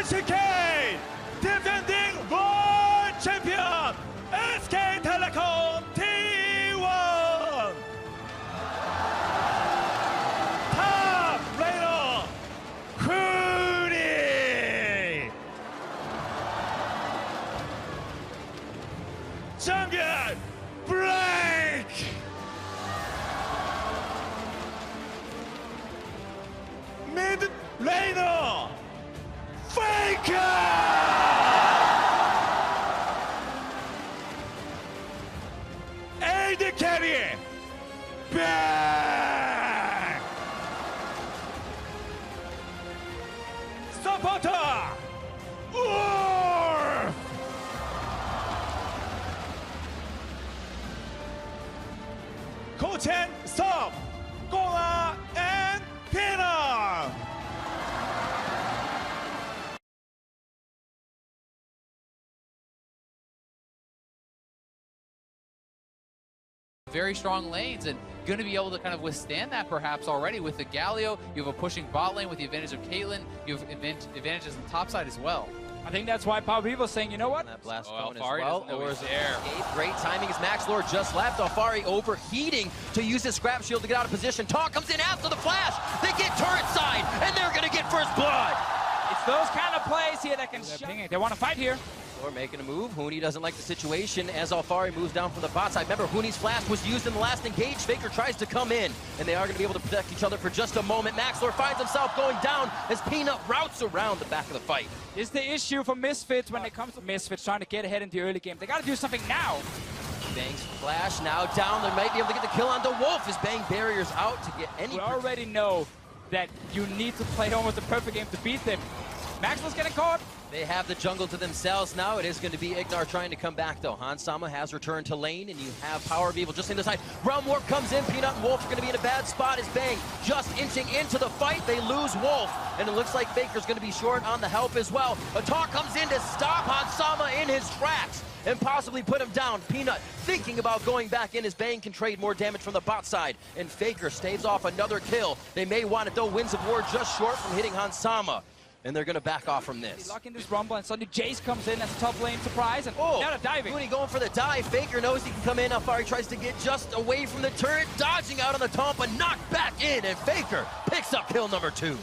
SK defending world champion SK Telecom T1 top laner Huni champion break mid laner Faker! AD carry! Bang! Supporter! Orf! Coach and Sub! Gola and Pina! Very strong lanes and going to be able to kind of withstand that perhaps already with the Galio. You have a pushing bot lane with the advantage of Caitlyn. You have advantages on the top side as well. I think that's why Power Vivo's saying, you know what? That blast Alfari as well. doesn't know he's there. Great timing as Max Lord just left. Alfari overheating to use his scrap shield to get out of position. Taunt comes in after the flash. They get turret side, and they're going to get first blood. It's those kind of plays here that can shut. They want to fight here. Lord making a move. Huni doesn't like the situation as Alfari moves down from the bot side. Remember, Huni's flash was used in the last engage. Faker tries to come in, and they are going to be able to protect each other for just a moment. Max Lord finds himself going down as Peanut routes around the back of the fight. It's the issue for Misfits when it comes to Misfits trying to get ahead in the early game. They got to do something now. Bang's flash now down. They might be able to get the kill on the Wolf as Bang barriers out to get any. We already know that you need to play almost a perfect game to beat them. Max was getting caught. They have the jungle to themselves now. It is going to be Ignar trying to come back, though. Hans Sama has returned to lane, and you have Power of Evil just in the side. Realm Warp comes in. Peanut and Wolf are going to be in a bad spot as Bang just inching into the fight. They lose Wolf, and it looks like Faker's going to be short on the help as well. A taunt comes in to stop Hans Sama in his tracks and possibly put him down. Peanut thinking about going back in as Bang can trade more damage from the bot side, and Faker staves off another kill. They may want it, though. Winds of War just short from hitting Hans Sama. And they're going to back off from this. Lock in this rumble, and suddenly Jace comes in as a top lane surprise, and now they're diving. Huni going for the dive. Faker knows he can come in. Alfari tries to get just away from the turret, dodging out on the taunt, but knocked back in, and Faker picks up kill number 2.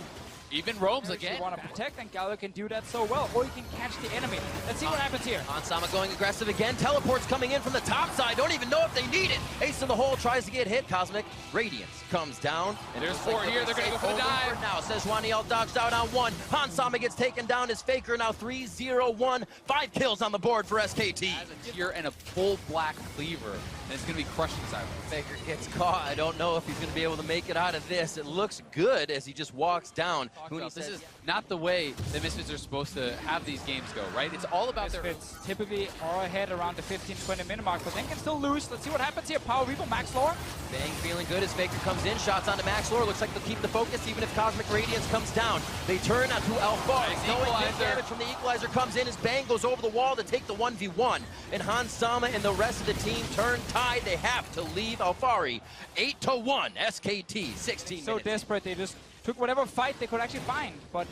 Even roams again. You want to protect, and Galio can do that so well, or you can catch the enemy. Let's see what happens here. Ansama going aggressive again. Teleports coming in from the top side. Don't even know if they need it. Ace in the hole tries to get hit. Cosmic Radiance comes down. And there's 4 here. They're going to go for the dive. For now, says Waniel dodged out on 1. Hansama gets taken down as Faker now 3-0-1. 5 kills on the board for SKT. Has a tier and a full black cleaver, and it's going to be crushing side. Faker gets caught. I don't know if he's going to be able to make it out of this. It looks good as he just walks down. This is not the way the Misfits are supposed to have these games go, right? It's all about Misfits typically are ahead around the 15-20 minute mark, but then can still lose. Let's see what happens here. Power Reaper, Max Lore. Bang feeling good as Faker comes in. Shots onto Max Lore. Looks like they'll keep the focus even if Cosmic Radiance comes down. They turn out to Alfari. Knowing good damage from the Equalizer comes in as Bang goes over the wall to take the 1v1. And Hans Sama and the rest of the team turn tide. They have to leave Alfari 8-1. SKT 16 minutes. So desperate, they just took whatever fight they could actually find, but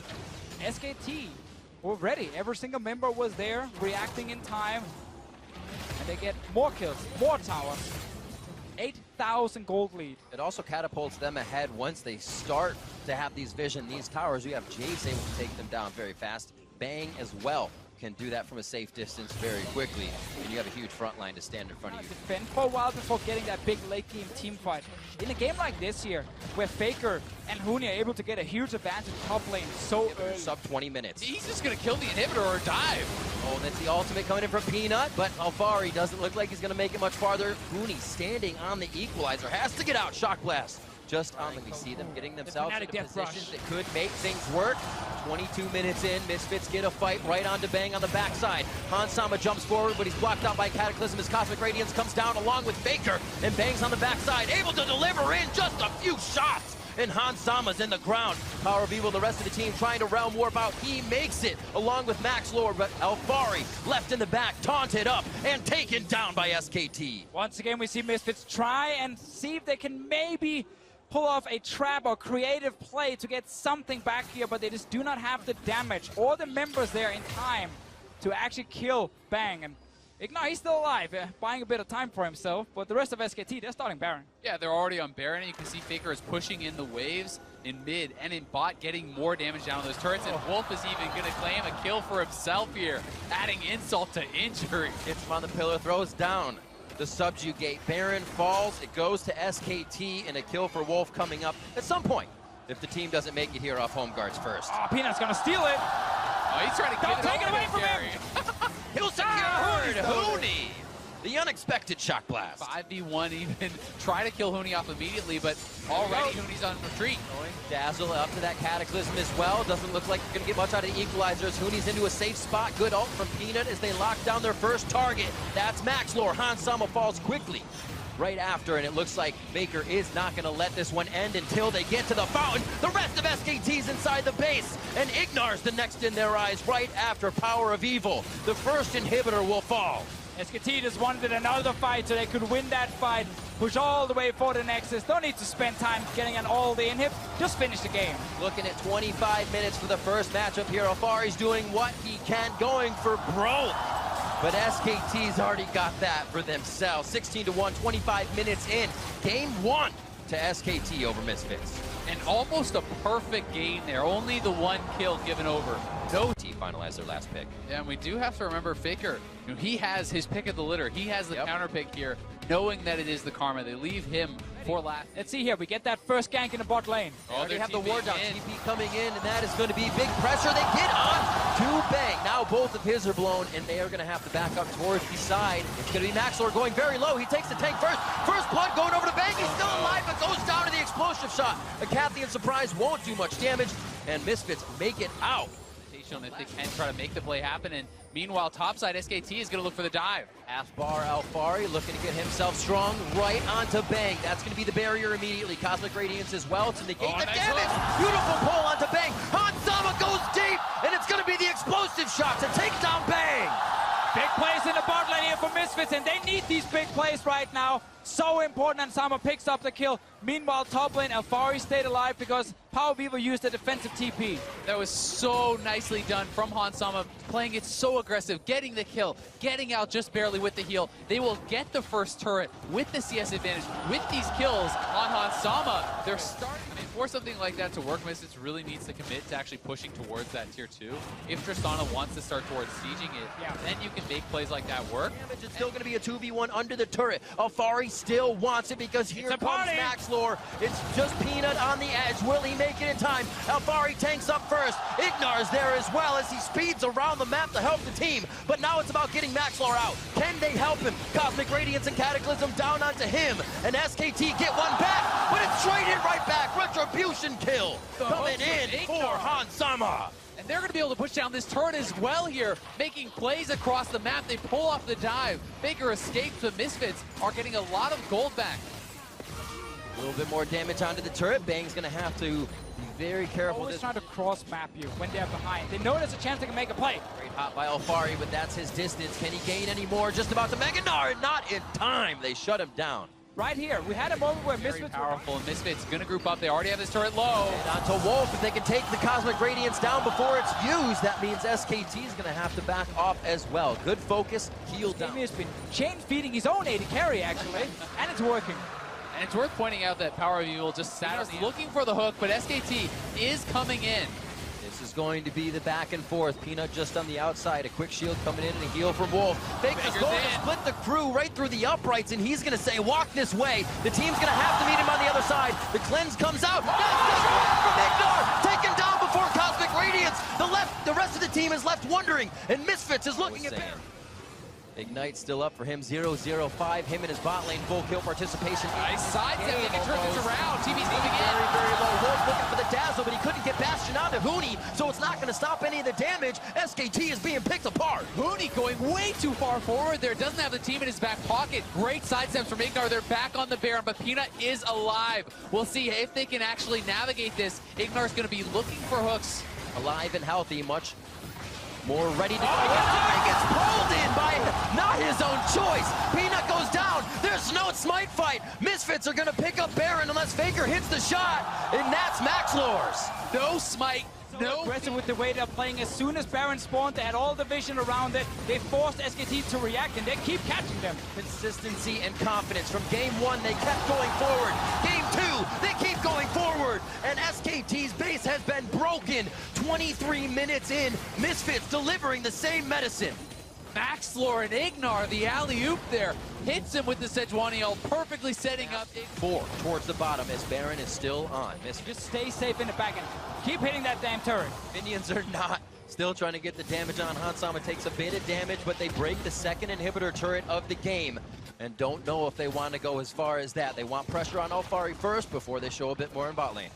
SKT were ready. Every single member was there, reacting in time, and they get more kills, more towers. 8,000 gold lead. It also catapults them ahead once they start to have these vision, these towers. You have Jace able to take them down very fast. Bang as well can do that from a safe distance very quickly, and you have a huge front line to stand in front of you. Defend for a while before getting that big late game team fight. In a game like this here, where Faker and Huni are able to get a huge advantage top lane so early. Sub 20 minutes. He's just going to kill the inhibitor or dive. Oh, that's the ultimate coming in from Peanut, but Alfari doesn't look like he's going to make it much farther. Huni standing on the Equalizer, has to get out. Shock Blast. Just on, we see them getting themselves into positions that could make things work. 22 minutes in, Misfits get a fight right on to Bang on the backside. Hans Sama jumps forward, but he's blocked out by Cataclysm as Cosmic Radiance comes down along with Faker, and Bang's on the backside, able to deliver in just a few shots. And Hans Sama's in the ground. Power of Evil, the rest of the team trying to Realm Warp out. He makes it along with Max Lord, but Alfari left in the back, taunted up and taken down by SKT. Once again, we see Misfits try and see if they can maybe pull off a trap or creative play to get something back here, but they just do not have the damage or the members there in time to actually kill Bang. And Ignar, he's still alive, buying a bit of time for himself, but the rest of SKT, they're starting Baron. Yeah, they're already on Baron, and you can see Faker is pushing in the waves in mid and in bot, getting more damage down on those turrets, and Wolf is even going to claim a kill for himself here, adding insult to injury. Hits him on the pillar, throws down the subjugate. Baron falls, it goes to SKT, and a kill for Wolf coming up at some point, if the team doesn't make it here off home guards first. Oh, Peanut's going to steal it. Oh, he's trying to Don't take it away from him. He'll secure Huni. The unexpected shock blast. 5v1 even. Try to kill Huni off immediately, but already Huni's on retreat. Dazzle up to that Cataclysm as well. Doesn't look like you're going to get much out of the equalizers. Huni's into a safe spot. Good ult from Peanut as they lock down their first target. That's Maxlore. Hans Sama falls quickly right after, and it looks like Faker is not going to let this one end until they get to the fountain. The rest of SKT's inside the base, and Ignar's the next in their eyes right after Power of Evil. The first inhibitor will fall. SKT just wanted another fight so they could win that fight, push all the way for the Nexus. Don't need to spend time getting an all the inhib, just finish the game. Looking at 25 minutes for the first matchup here. Alfari's doing what he can, going for broke. But SKT's already got that for themselves. 16-1, 25 minutes in. Game 1 to SKT over Misfits. And almost a perfect game there. Only the one kill given over. No T finalized their last pick. Yeah, and we do have to remember Faker. You know, he has his pick of the litter. He has the counter pick here, knowing that it is the Karma. They leave him for last. Let's see here. We get that first gank in the bot lane. Oh, they have the ward down. TP coming in, and that is going to be big pressure. They get on to Bang. Now both of his are blown, and they are going to have to back up towards the side. It's going to be Maxlore going very low. He takes the tank first. First blood going over to Bang. He's still alive, but goes down to the explosive shot. A Cathian surprise won't do much damage, and Misfits make it out. If they can try to make the play happen, and meanwhile topside SKT is going to look for the dive. Athbar Alfari looking to get himself strong right onto Bang. That's going to be the barrier immediately. Cosmic Radiance as well to negate the damage. Beautiful pull onto Bang. Hans Sama goes deep, and it's going to be the explosive shot to take down Bang. Big plays in the bot lane here for Misfits, and they need these big plays right now. So important, and Sama picks up the kill. Meanwhile, top lane, Alfari stayed alive because Power of Evil used a defensive TP. That was so nicely done from Hans Sama, playing it so aggressive, getting the kill, getting out just barely with the heal. They will get the first turret with the CS advantage. With these kills on Hans Sama, they're starting. I mean, for something like that to work, Misfits really needs to commit to actually pushing towards that tier 2. If Tristana wants to start towards sieging it, then you can make plays like that work. It's still going to be a 2v1 under the turret. Alfari still wants it because here comes Maxlore. It's just Peanut on the edge. Will he make it in time? Alfari tanks up first. Ignar's there as well as he speeds around the map to help the team. But now it's about getting Maxlore out. Can they help him? Cosmic Radiance and Cataclysm down onto him. And SKT get one back, but it's traded right back. Retribution kill coming in for Hans Sama. And they're going to be able to push down this turret as well here, making plays across the map. They pull off the dive. Faker escapes. The Misfits are getting a lot of gold back. A little bit more damage onto the turret. Bang's going to have to be very careful. Always trying to cross-map you when they're behind. They know there's a chance they can make a play. Great hop by Alfari, but that's his distance. Can he gain any more? Just about to Meganar. Not in time. They shut him down. Right here, we had a moment where Misfits were powerful, and Misfits going to group up. They already have this turret low. And onto Wolf. If they can take the Cosmic Radiance down before it's used, that means SKT is going to have to back off as well. Good focus, heal down. He has been chain feeding his own AD carry, actually, and it's working. And it's worth pointing out that Power of Evil just sat us looking for the hook, but SKT is coming in. This is going to be the back and forth. Peanut just on the outside. A quick shield coming in and a heal from Wolf. Faker's going to split the crew right through the uprights, and he's going to say, walk this way. The team's going to have to meet him on the other side. The cleanse comes out. From Ignar, taken down before Cosmic Radiance. The rest of the team is left wondering, and Misfits is looking at Baron. Ignite still up for him, 0-0-5. Him and his bot lane full kill participation. Nice side step, they can turn this around. TV's moving in. Very, very low. Wolf looking for the dazzle, but he couldn't get Bastion onto Huni, so it's not going to stop any of the damage. SKT is being picked apart. Huni going way too far forward there. Doesn't have the team in his back pocket. Great side steps from Ignar. They're back on the Baron, but Peanut is alive. We'll see if they can actually navigate this. Ignar's going to be looking for hooks. Alive and healthy, much more ready to go. He gets pulled in by not his own choice. Peanut goes down. There's no smite fight. Misfits are going to pick up Baron unless Faker hits the shot, and that's Maxlor's. No smite. No. Aggressive with the way they're playing. As soon as Baron spawned, they had all the vision around it. They forced SKT to react, and they keep catching them. Consistency and confidence. From game 1, they kept going forward. Game 2, they keep going forward. And SKT's base has been broken. 23 minutes in, Misfits delivering the same medicine. Maxlor and Ignar, the alley-oop there, hits him with the Sejuani ult, perfectly setting up. 4 towards the bottom as Baron is still on. Just stay safe in the back end. Keep hitting that damn turret. Minions are not. Still trying to get the damage on. Hansama takes a bit of damage, but they break the second inhibitor turret of the game. And don't know if they want to go as far as that. They want pressure on Alfari first before they show a bit more in bot lane.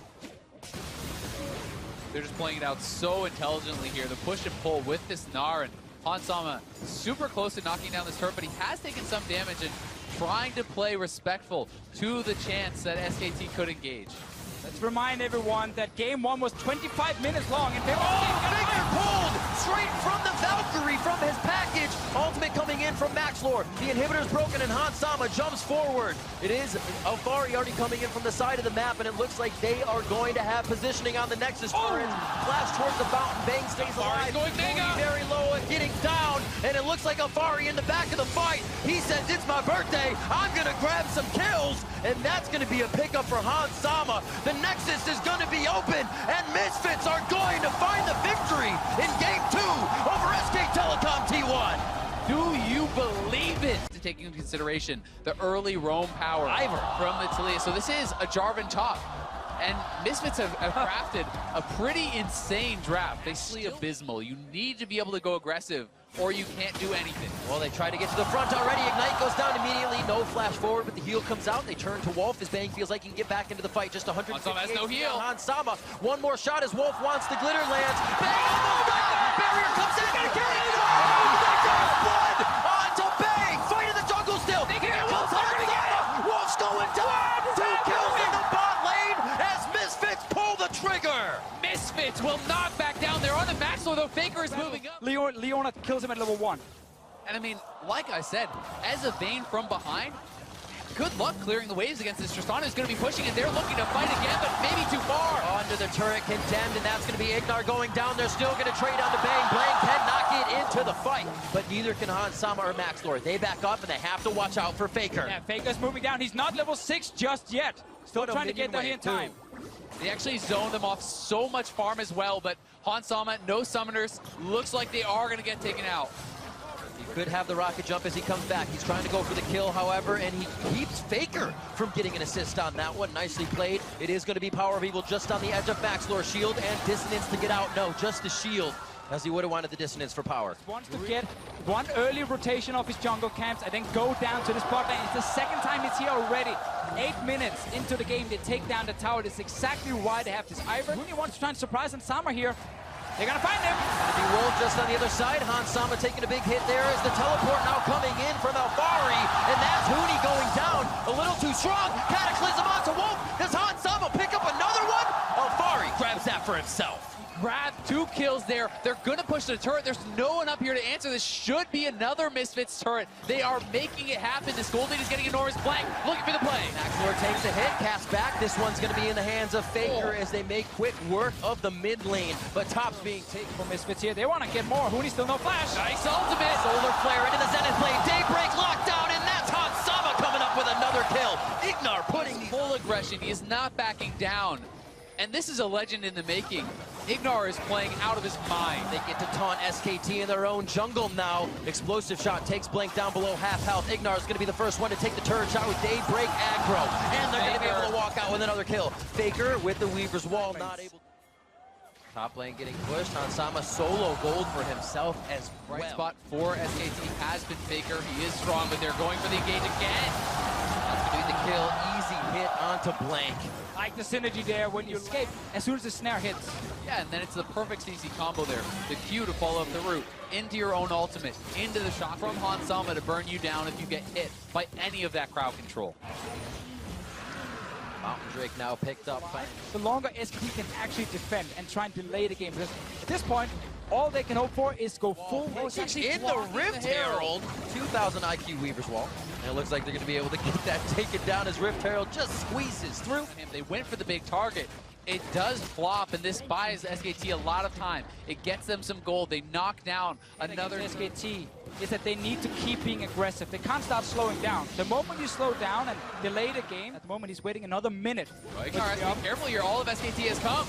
They're just playing it out so intelligently here. The push and pull with this Gnar, and Hansama super close to knocking down this turret, but he has taken some damage and trying to play respectful to the chance that SKT could engage. Let's remind everyone that game 1 was 25 minutes long. And Faker pulled straight from the Valkyrie from his package. Ultimate coming in from Maxlor. The inhibitor's broken and Hansama jumps forward. It is Alfari already coming in from the side of the map, and it looks like they are going to have positioning on the Nexus turret. Flash towards the fountain. Bang stays alive. Going mega. Very low and getting down, and it looks like Alfari in the back of the fight. He says, it's my birthday. I'm going to grab some kills, and that's going to be a pickup for Hansama. The Nexus is going to be open, and Misfits are going to find the victory in game 2 over SK Telecom T1. Do you believe it? Taking into consideration the early roam power from the Talia. So this is a Jarvan top. And Misfits have crafted a pretty insane draft. They still abysmal. You need to be able to go aggressive, or you can't do anything. Well, they try to get to the front already. Ignite goes down immediately. No flash forward, but the heal comes out. They turn to Wolf as Bang feels like he can get back into the fight. Just 150. Hansama has no heal. Hansama, one more shot as Wolf wants the glitter lands. Bang almost got barrier comes in. Blood onto Bang. Fight in the jungle still. Here comes Hansama. Wolf's going down. 2 kills in the bot lane as Misfits pull the trigger. Misfits will not back down. They're on the Maxlor, though. Faker is moving up. Leona kills him at level 1. And I mean, like I said, as a Vayne from behind, good luck clearing the waves against this. Tristana is going to be pushing, and they're looking to fight again, but maybe too far. Onto the turret, condemned, and that's going to be Ignar going down. They're still going to trade on to Bang. Bang cannot get into the fight, but neither can Hansama or Maxlor. They back up, and they have to watch out for Faker. Yeah, Faker's moving down. He's not level 6 just yet. Still trying to get down here in time. They actually zone them off so much farm as well, but Hansama, no summoners. Looks like they are going to get taken out. He could have the rocket jump as he comes back. He's trying to go for the kill, however, and he keeps Faker from getting an assist on that one. Nicely played. It is going to be Power of Evil just on the edge of Maxlor's shield, and Dissonance to get out. No, just the shield, as he would have wanted the Dissonance for power. Wants to get one early rotation of his jungle camps and then go down to the spot lane. It's the second time he's here already. 8 minutes into the game, they take down the tower. That's exactly why they have this Ivern. Rooney wants to try and surprise Hansama here. They're gonna find him. Gonna be Wolf just on the other side. Hansama taking a big hit there as the teleport now coming in from Alfari, and that's Hooney going down. A little too strong. Cataclysm onto Wolf. Does Hansama pick up another one? Alfari grabs that for himself. Grab 2 kills there. They're going to push the turret. There's no one up here to answer. This should be another Misfits turret. They are making it happen. This Gold Lead is getting enormous blank. Looking for the play. Maxlor takes a hit, casts back. This one's going to be in the hands of Faker as they make quick work of the mid lane. But top's being taken for Misfits here. They want to get more. Hooney still no flash. Nice ultimate. Solar Flare into the Zenith blade. Daybreak lockdown, and that's Hansama coming up with another kill. Ignar putting full aggression. He is not backing down. And this is a legend in the making. Ignar is playing out of his mind. They get to taunt SKT in their own jungle now. Explosive shot takes Blink down below half health. Ignar is going to be the first one to take the turret shot with Daybreak aggro. And they're going to be able to walk out with another kill. Faker with the Weaver's Wall, not able. Top lane getting pushed. Hansama solo gold for himself as well. Right spot for SKT has been Faker. He is strong, but they're going for the engage again. That's going to be the kill. Easy hit onto Blank. Like the synergy there when you escape as soon as the snare hits. Yeah, and then it's the perfect CC combo there. The Q to follow up the route, into your own ultimate, into the shot from Hansama to burn you down if you get hit by any of that crowd control. Mountain Drake now picked up. The longer SKT can actually defend and try and delay the game, because at this point, all they can hope for is go full. Oh, it's actually in the blocking Rift the Herald. Herald. 2,000 IQ Weaver's Wall. And it looks like they're going to be able to get that taken down as Rift Herald just squeezes through. They went for the big target. It does flop, and this buys SKT a lot of time. It gets them some gold. They knock down another. SKT is that they need to keep being aggressive. They can't start slowing down. The moment you slow down and delay the game, at the moment he's waiting another minute. Be careful here. All of SKT has come.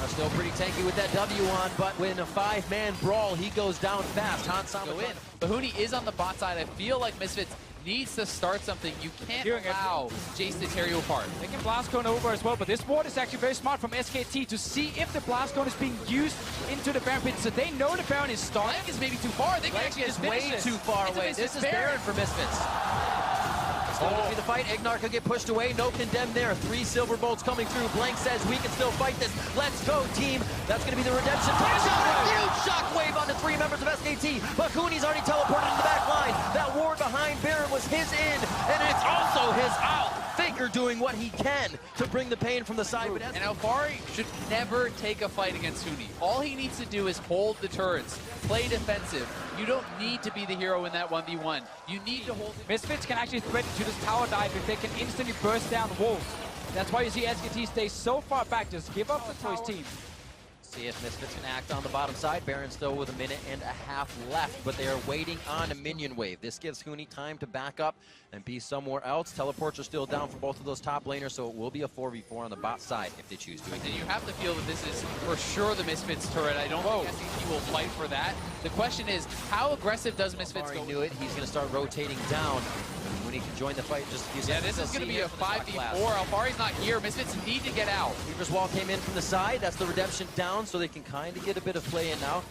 Still pretty tanky with that W on, but when a 5-man brawl, he goes down fast. Hansama Go in. Bahuni is on the bot side. I feel like Misfits needs to start something. You can't allow Jace to tear you apart. They can blast cone over as well, but this ward is actually very smart from SKT to see if the blast cone is being used into the Baron pit. So they know the Baron is starting. Blank is maybe too far. They can actually just finish way this. too far away. This is Baron for Misfits. Still gonna be the fight. Ignar could get pushed away. No condemn there. 3 silver bolts coming through. Blank says we can still fight this. Let's go, team. That's gonna be the redemption. Touchdown! A huge shockwave onto 3 members of SKT. Bakuни's already teleported to the back line. That ward behind Baron was his in, and it's also his out. Faker doing what he can to bring the pain from the side. But and Alfari should never take a fight against Huni. All he needs to do is hold the turrets, play defensive. You don't need to be the hero in that 1v1. You need to hold it. Misfits can actually threaten to this tower dive if they can instantly burst down walls. That's why you see SKT stay so far back. Just give up the toys team. See if Misfits can act on the bottom side. Baron still with 1.5 minutes left, but they are waiting on a minion wave. This gives Huni time to back up and be somewhere else. Teleports are still down for both of those top laners, so it will be a 4v4 on the bot side if they choose to. And you have to feel that this is for sure the Misfits turret. I don't think SKT will fight for that. The question is, how aggressive does Misfits go? He knew it. He's going to start rotating down. When he can join the fight just a few seconds. Yeah, this is going to be a 5v4. Alfari's not here. Misfits need to get out. Weaver's Wall came in from the side. That's the redemption down, so they can kind of get a bit of play in now.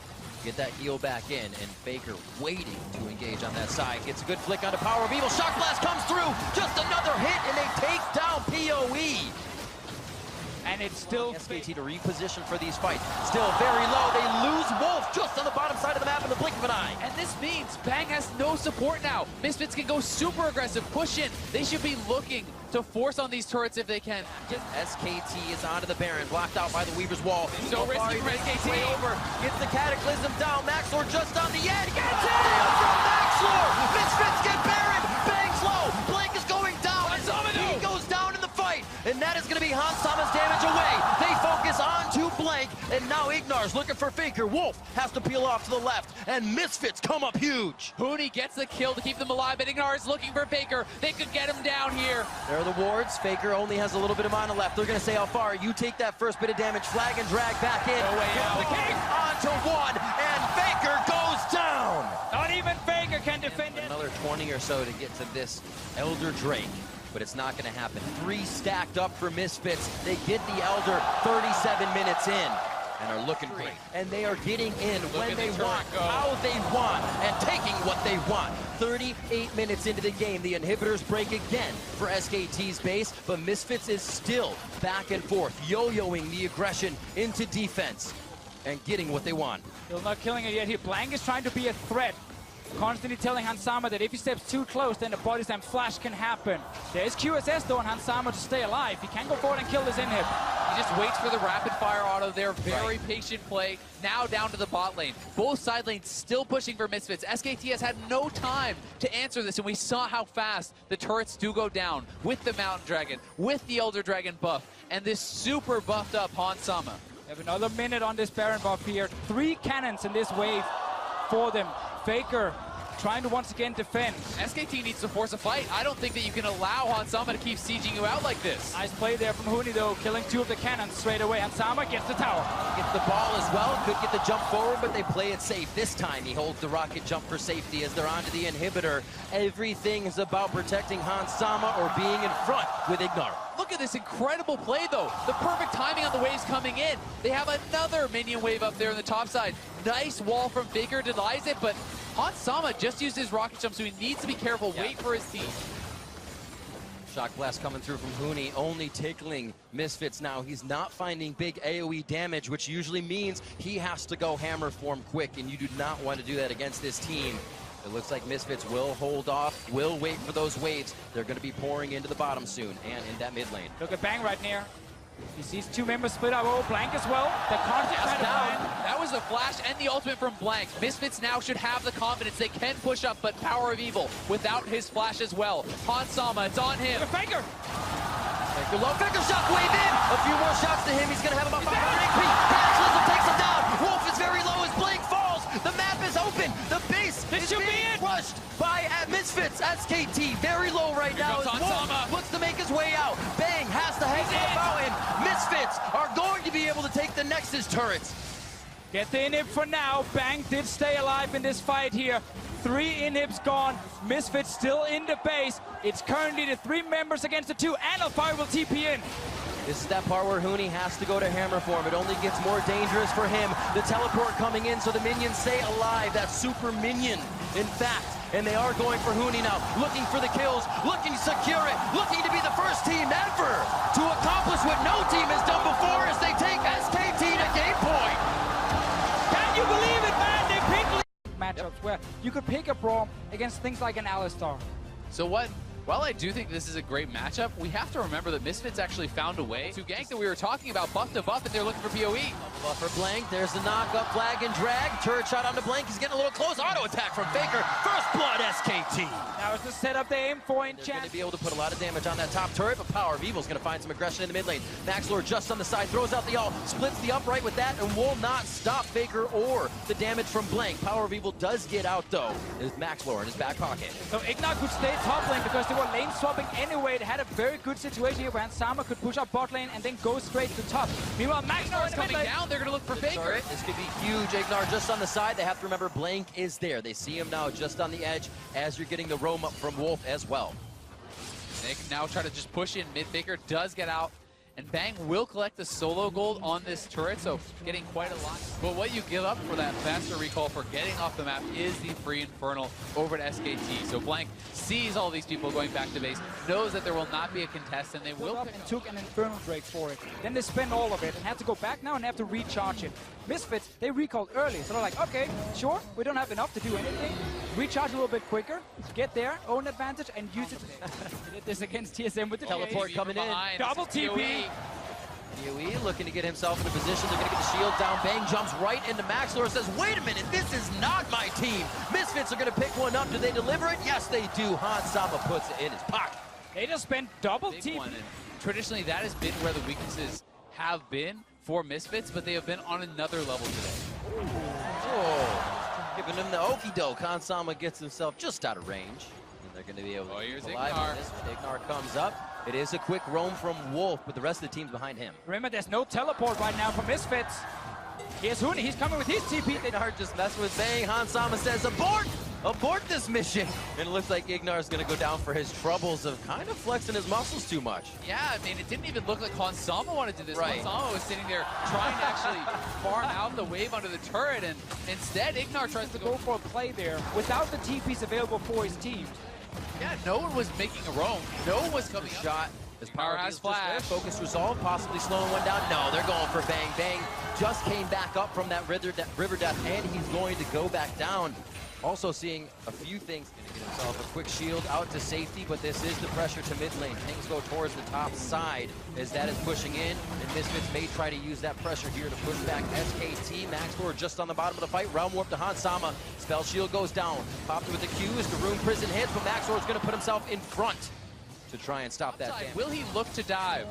Get that heal back in, and Faker waiting to engage on that side. Gets a good flick onto Power of Evil. Shock Blast comes through. Just another hit, and they take down PoE. And it's still SKT to reposition for these fights. Still very low. They lose Wolf just on the bottom side of the map in the blink of an eye. And this means Bang has no support now. Misfits can go super aggressive, push in. They should be looking to force on these turrets if they can. SKT is onto the Baron, blocked out by the Weaver's Wall. So risky for SKT. Way over, gets the Cataclysm down. Maxlord just on the edge. Gets it from Maxlord. Misfits get Baron. Bang's low. Blink is going down. He goes down in the fight. And that is going to be Hansama's damage away. They focus on to Blank. And now Ignar's looking for Faker. Wolf has to peel off to the left. And Misfits come up huge. Huni gets the kill to keep them alive, but Ignar is looking for Faker. They could get him down here. There are the wards. Faker only has a little bit of mana left. They're going to say, Alfari, you take that first bit of damage. Flag and drag back in. No way out. The king onto 1. And Faker goes down. Not even Faker can defend it. Another 20 or so to get to this Elder Drake. But it's not going to happen. 3 stacked up for Misfits. They get the Elder 37 minutes in and are looking great. And they are getting in when they want, how they want, and taking what they want. 38 minutes into the game, the inhibitors break again for SKT's base, but Misfits is still back and forth, yo-yoing the aggression into defense and getting what they want. Still not killing it yet here. Blank is trying to be a threat. Constantly telling Hansama that if he steps too close, then the body slam flash can happen. There's QSS though on Hansama to stay alive. He can go forward and kill this inhib. He just waits for the rapid fire auto there. Very patient play. Now down to the bot lane. Both side lanes still pushing for Misfits. SKT has had no time to answer this, and we saw how fast the turrets do go down with the Mountain Dragon, with the Elder Dragon buff, and this super buffed up Hansama. We have another minute on this Baron buff here. 3 cannons in this wave for them. Faker trying to once again defend. SKT needs to force a fight. I don't think that you can allow Hansama to keep sieging you out like this. Nice play there from Huni though, killing 2 of the cannons straight away. Hansama gets the tower. Gets the ball as well, could get the jump forward, but they play it safe. This time he holds the rocket jump for safety as they're onto the inhibitor. Everything is about protecting Hansama or being in front with Ignar. Look at this incredible play, though. The perfect timing on the waves coming in. They have another minion wave up there on the top side. Nice wall from Faker, denies it, but Hansama just used his rocket jump, so he needs to be careful. Wait for his team. Shock Blast coming through from Huni, only tickling Misfits now. He's not finding big AoE damage, which usually means he has to go hammer form quick, and you do not want to do that against this team. It looks like Misfits will hold off, will wait for those waves. They're going to be pouring into the bottom soon and in that mid lane. Look at Bang right near. He sees two members split up. Oh, Blank as well. The concept trying to find. That was the flash and the ultimate from Blank. Misfits now should have the confidence. They can push up, but Power of Evil without his flash as well. Hansama, it's on him. The Faker! Faker low, Faker shot wave in. A few more shots to him. He's going to have about 500 HP. Axel takes him down. Wolf is very low as Blank falls. The map is open. The base is being crushed by Misfits. SKT very low right now. As Wolf looks to make his way out. Bang has to hang up out, and Misfits are going to be able to take the Nexus turrets. Get the inhib for now. Bang did stay alive in this fight here. 3 inhibs gone. Misfits still in the base. It's currently the 3 members against the 2, and Alfire will TP in. This is that part where Huni has to go to hammer form. It only gets more dangerous for him. The teleport coming in so the minions stay alive. That super minion, in fact. And they are going for Huni now. Looking for the kills. Looking to secure it. Looking to be the first team ever to accomplish what no team has done before as they take SKT to game point. Can you believe it, man? They picked matchups where you could pick a Braum against things like an Alistar. So what? While I do think this is a great matchup, we have to remember that Misfits actually found a way to gank that we were talking about, buff to buff, and they're looking for PoE. Buff for Blank, there's the knock-up, flag and drag. Turret shot onto Blank, he's getting a little close. Auto attack from Faker. First blood, SKT. Now it's the setup they aim for in They're chat. going to be able to put a lot of damage on that top turret, but Power of Evil's going to find some aggression in the mid lane. Maxlord just on the side, throws out the ult, splits the upright with that, and will not stop Faker or the damage from Blank. Power of Evil does get out, though, is Maxlord in his back pocket. So Ignar could stay top lane because they were lane swapping anyway. They had a very good situation here where Hansama could push up bot lane and then go straight to top. Meanwhile, Maxlord coming down, they're going to look for Faker. Turret. This could be huge. Ignar just on the side. They have to remember Blank is there. They see him now just on the edge as you're getting the roam up from Wolf as well. They can now try to just push in. Mid Faker does get out, and Bang will collect the solo gold on this turret, so getting quite a lot. But what you give up for that faster recall for getting off the map is the free Infernal over to SKT. So Blank sees all these people going back to base, knows that there will not be a contest, and they will up and took an Infernal Drake for it. Then they spent all of it and had to go back now and have to recharge it. Misfits, they recalled early, so they're like, okay, sure, we don't have enough to do anything. Recharge a little bit quicker, get there, own advantage, and use it. Did this against TSM with the Teleport coming in. Double TP. PoE looking to get himself in a position. They're going to get the shield down. Bang jumps right into Maxlord, says, wait a minute, this is not my team. Misfits are going to pick one up. Do they deliver it? Yes, they do. Hansama puts it in his pocket. They just spent double big TP. one, and traditionally, that has been where the weaknesses have been for Misfits, but they have been on another level today. Oh, giving him the okie doke. Hansama gets himself just out of range. And they're going to be able to here's keep alive Ignar. with this. Ignar comes up. It is a quick roam from Wolf, but the rest of the team's behind him. Remember, there's no teleport right now for Misfits. Here's Huni, he's coming with his TP. Ignar just messing with Bang. Hansama says, abort! Abort this mission! And it looks like Ignar's going to go down for his troubles of kind of flexing his muscles too much. Yeah, I mean, it didn't even look like Hansama wanted to do this. Right. Hansama was sitting there trying to actually farm out the wave under the turret, and instead, Ignar tries to Go for a play there without the TPs available for his team. Yeah, no one was making a roam. No one was coming Shot. As Power has has flash. flash. Focus resolved, possibly slowing one down. No, they're going for Bang. Bang just came back up from that river death, and he's going to go back down. Also seeing a few things. Going to get himself a quick shield out to safety, but this is the pressure to mid lane. Things go towards the top side as that is pushing in, and Misfits may try to use that pressure here to push back SKT. Maxlord just on the bottom of the fight. Realm Warp to Hansama. Spell shield goes down. Popped with the Q as the Rune Prison hits, but Maxlord's going to put himself in front to try and stop that damage. Will he look to dive?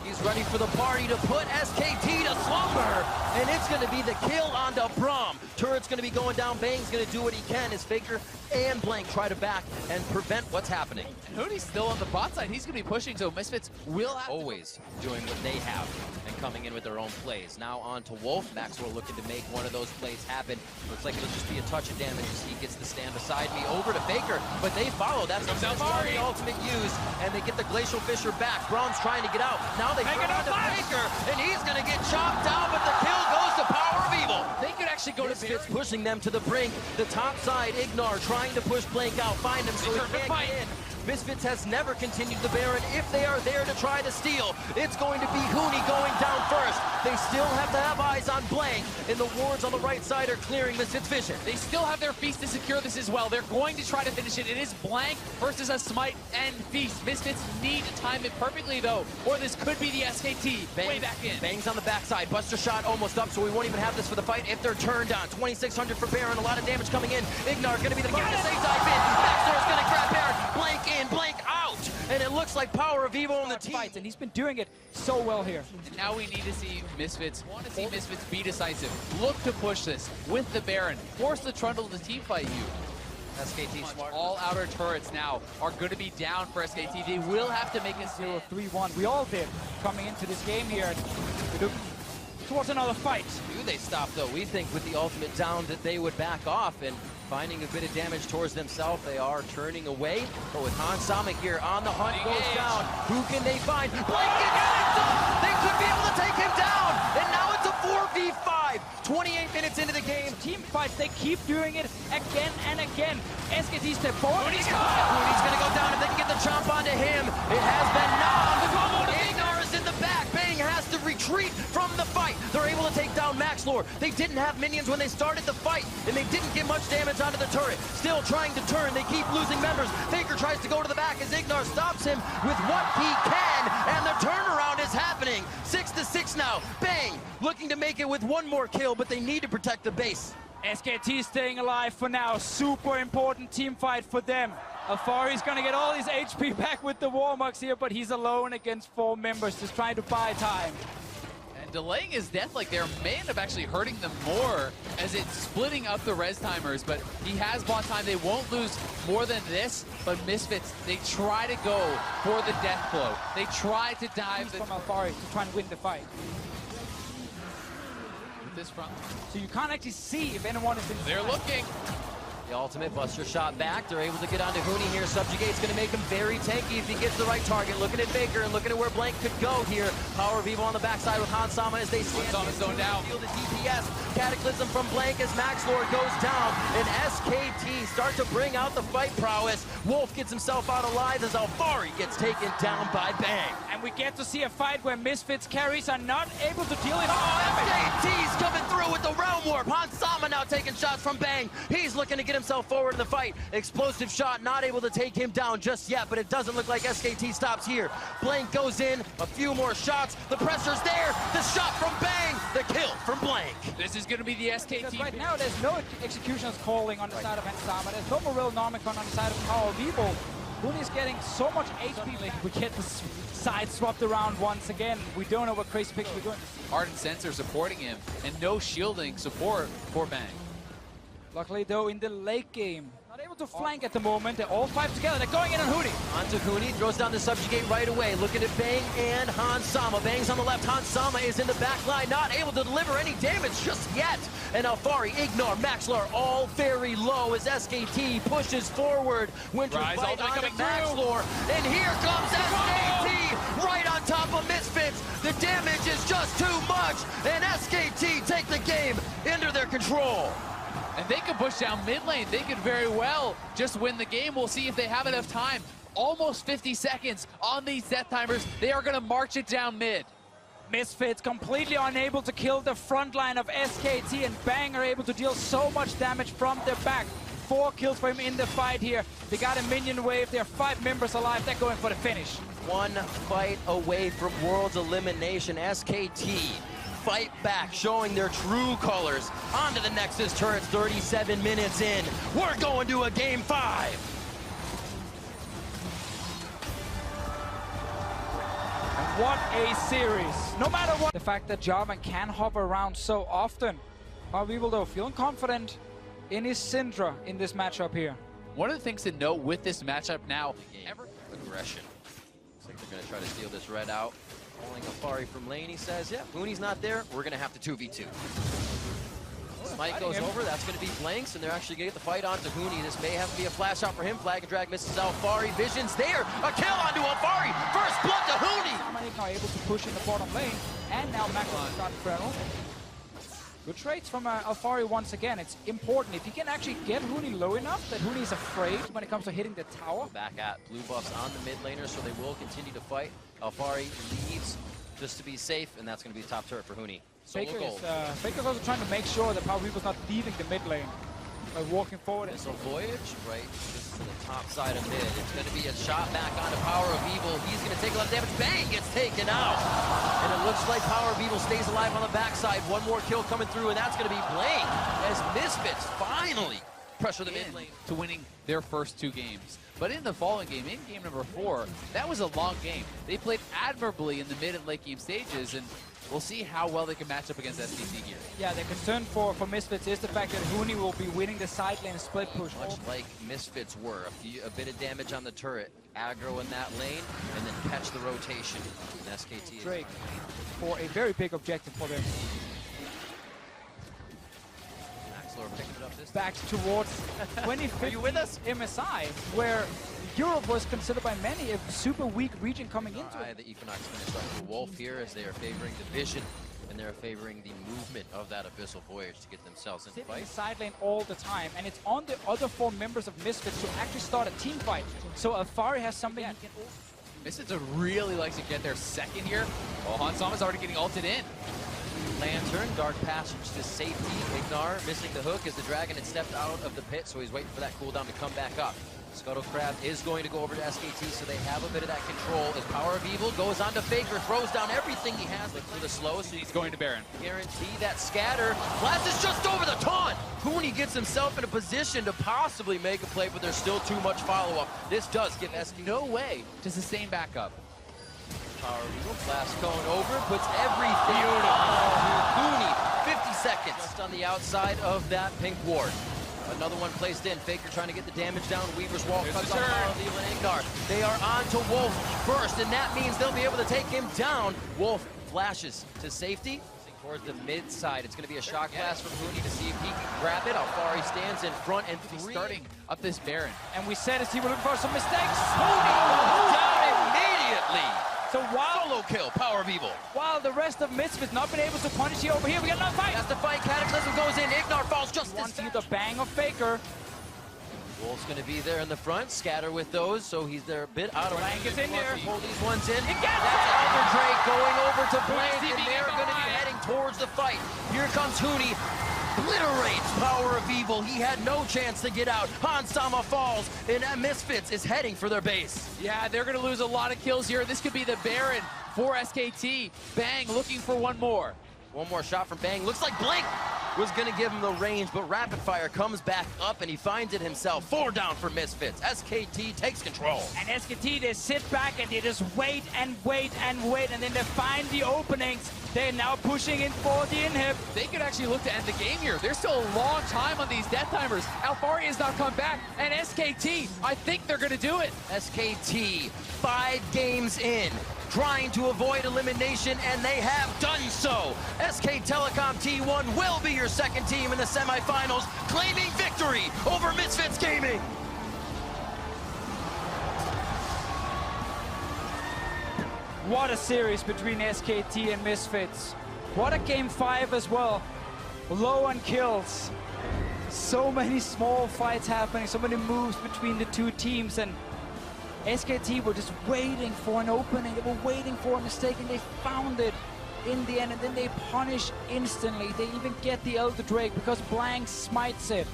He's ready for the party to put SKT to slumber, and it's going to be the kill onto Braum. Turret's going to be going down. Bang's going to do what he can as Faker and Blank try to back and prevent what's happening. And Hoodie's still on the bot side. He's going to be pushing, so Misfits will have Always doing what they have and coming in with their own plays. Now on to Wolf. Maxwell looking to make one of those plays happen. Looks like it'll just be a touch of damage as he gets the stand beside me over to Faker, but they follow. That's the ultimate use, and they get the Glacial Fissure back. Braum's trying to get out. Now they throw it to Faker, and he's going to get chopped down, but the kill goes to Power of Evil. They could actually go to Misfits pushing them to the brink. The top side, Ignar trying to push Blank out, find him so he can't get in. Misfits has never continued the Baron if they are there to try to steal. It's going to be Huni going down first. They still have to have eyes on Blank, and the wards on the right side are clearing Misfits' vision. They still have their Feast to secure this as well. They're going to try to finish it. It is Blank versus a Smite and Feast. Misfits need to time it perfectly, though, or this could be the SKT way back in. Bangs on the backside. Buster shot almost up, so we won't even have this for the fight if they're turned on. 2,600 for Baron. A lot of damage coming in. Ignar going to be the first to say dive in. Backdoor's going to grab Baron. Blank in, Blank out. And it looks like Power of Evo on the team. Fights, and he's been doing it so well here. And now we need to see Misfits, Misfits be decisive. Look to push this with the Baron. Force the Trundle to team fight you. SKT smart. All outer turrets now are going to be down for SKT. They will have to make it 0-3-1. We all did coming into this game here. We look towards another fight. Do they stop, though? We think with the ultimate down that they would back off, and finding a bit of damage towards themselves, they are turning away. But with Hans Sama here on the hunt, goes down. Who can they find? Blake gets it up! They could be able to take him down! And now it's a 4v5. 28 minutes into the game. Team fights, they keep doing it again and again. SKT step forward. He's going to go down if they can get the chomp onto him. It has been knocked. Ignar is in the back. Bang has to retreat from the fight. They're able to take down Max Lord. They didn't have minions when they started the fight, and they didn't get much damage onto the turret. Still trying to turn. They keep losing members. Faker tries to go to the back as Ignar stops him with what he can, and the turnaround is happening. 6-6 now. Bang looking to make it with one more kill, but they need to protect the base. SKT staying alive for now. Super important team fight for them. Alfari's gonna get all his HP back with the Warmucks here, but he's alone against 4 members, just trying to buy time. And delaying his death like there may end up actually hurting them more as it's splitting up the res timers, but he has bought time. They won't lose more than this, but Misfits, they try to go for the death blow. They try to dive from Alfari to try and win the fight. This front. So you can't actually see if anyone is in. They're looking. The ultimate Buster shot back. They're able to get onto Huni here. Subjugate's going to make him very tanky if he gets the right target. Looking at Baker and looking at where Blank could go here. Power of Evo on the backside with Hans Sama as they stand. Hans Sama's zoned down. Field of DPS. Cataclysm from Blank as Max Lord goes down. And SKT start to bring out the fight prowess. Wolf gets himself out alive as Alfari gets taken down by Bang. And we get to see a fight where Misfits carries are not able to deal with SKT's coming through with the Realm Warp. Hans Sama now taking shots from Bang. He's looking to get himself forward in the fight. Explosive shot, not able to take him down just yet, but it doesn't look like SKT stops here. Blank goes in, a few more shots. The pressure's there. The shot from Bang, the kill from Blank. This is going to be the SKT. Because right now, there's no executions calling on the side of Hans Sama. There's no Morel Nomicon on the side of Power of Evo. Huni's getting so much HP. We get the side swapped around once again. We don't know what crazy picks we're doing. Ardent Sensor supporting him, and no shielding support for Bang. Luckily, though, in the late game, not able to flank at the moment. They're all 5 together. They're going in on Huni. Onto Huni, throws down the Subjugate right away. Looking at Bang and Hans Sama. Bang's on the left. Hans Sama is in the back line, not able to deliver any damage just yet. And Alfari, Ignar, Maxlar, all very low as SKT pushes forward. Winter Rise fight ultimate onto coming Maxlar. And here comes SKT right on top of Misfits. The damage is just too much. And SKT take the game into their control. And they could push down mid lane. They could very well just win the game. We'll see if they have enough time. Almost 50 seconds on these death timers. They are going to march it down mid. Misfits completely unable to kill the front line of SKT, and Bang are able to deal so much damage from their back. 4 kills for him in the fight here. They got a minion wave. There are 5 members alive. They're going for the finish. One fight away from World's elimination. SKT fight back, showing their true colors. Onto the Nexus turrets, 37 minutes in. We're going to a game 5. What a series. No matter what. The fact that Jarvan can hop around so often. Vivo, though, feeling confident in his Syndra in this matchup here. One of the things to note with this matchup now, Aggression. Looks like they're going to try to steal this red out. Calling Alfari from lane, he says, yeah, Huni's not there. We're going to have to 2v2. Smite goes over. That's going to be Blanks, and they're actually going to get the fight onto Huni. This may have to be a flash out for him. Flag and drag misses Alfari. Vision's there. A kill onto Alfari. First blood to Huni. Dominic now able to push in the bottom lane, and now Max is starting Frenel. Good trades from Alfari once again. It's important. If you can actually get Huni low enough that Huni is afraid when it comes to hitting the tower. Back at blue buffs on the mid laner, so they will continue to fight. Alfari leaves just to be safe, and that's going to be top turret for Huni. Faker's also trying to make sure that Power Reaper's not leaving the mid lane by walking forward. Missile Voyage, right, just to the top side of mid. It's going to be a shot back onto Power of Evil. He's going to take a lot of damage. Bang! Gets taken out. And it looks like Power of Evil stays alive on the backside. One more kill coming through, and that's going to be Blaine as Misfits finally pressure the mid lane to winning their first 2 games. But in the following game, in game number 4, that was a long game. They played admirably in the mid and late game stages, and we'll see how well they can match up against SKT here. Yeah, the concern for Misfits is the fact that Huni will be winning the side lane split push. Much like Misfits were. A bit of damage on the turret, aggro in that lane, and then catch the rotation. And SKT Drake for a very big objective for them. Picking it up this back towards 2050 Are you with us? MSI, where Europe was considered by many a super weak region coming into it. The Equinox finished off the Wolf here as they are favoring the vision, and they're favoring the movement of that Abyssal Voyage to get themselves into Sitting fight. in the side lane all the time, and it's on the other 4 members of Misfits to actually start a team fight. So Alfari has something he can... Misfits really likes to get their second here. Well, Hansama's already getting ulted in. Lantern, Dark Passage to safety. Ignar missing the hook as the Dragon had stepped out of the pit, so he's waiting for that cooldown to come back up. Scuttle Crab is going to go over to SKT, so they have a bit of that control as Power of Evil goes on to Faker, throws down everything he has for the slow, so he's going to Baron. Guarantee that scatter. Blast is just over the taunt! Huni gets himself in a position to possibly make a play, but there's still too much follow-up. This does give SKT no way to sustain back up. Power of Evil, blast cone over, puts everything on Huni. 50 seconds just on the outside of that pink ward. Another one placed in. Faker trying to get the damage down. Weaver's wall cuts on Power of Evil and Ignar. They are on to Wolf first, and that means they'll be able to take him down. Wolf flashes to safety. Towards the mid side. It's going to be a shock blast from Huni to see if he can grab it. Alfari stands in front and starting up this Baron. And we said as he was looking for some mistakes. Huni down immediately. So while solo kill, Power of Evil. While the rest of Misfits not been able to punish you over here, we got another fight. That's the fight. Cataclysm goes in. Ignar falls just to see the bang of Faker. Wolf's going to be there in the front, scatter with those, so he's there a bit out of range. Is in there. Pull these ones in. That's Elder Drake going over to Blaine, and they're going to be heading towards the fight. Here comes Huni. Obliterates Power of Evil. He had no chance to get out. Hansama falls, and Misfits is heading for their base. Yeah, they're going to lose a lot of kills here. This could be the Baron for SKT. Bang looking for one more. One more shot from Bang. Looks like Blink was going to give him the range, but Rapid Fire comes back up, and he finds it himself. 4 down for Misfits. SKT takes control. And SKT, they sit back and they just wait and wait and wait, and then they find the openings. They're now pushing in for the inhib. They could actually look to end the game here. There's still a long time on these death timers. Alfari has not come back, and SKT, I think they're going to do it. SKT, 5 games in, trying to avoid elimination, and they have done so. SK Telecom T1 will be your second team in the semifinals, claiming victory over Misfits Gaming. What a series between SKT and Misfits. What a game 5 as well. Low on kills. So many small fights happening, so many moves between the two teams, and SKT were just waiting for an opening. They were waiting for a mistake, and they found it in the end, and then they punish instantly. They even get the Elder Drake because Blank smites it.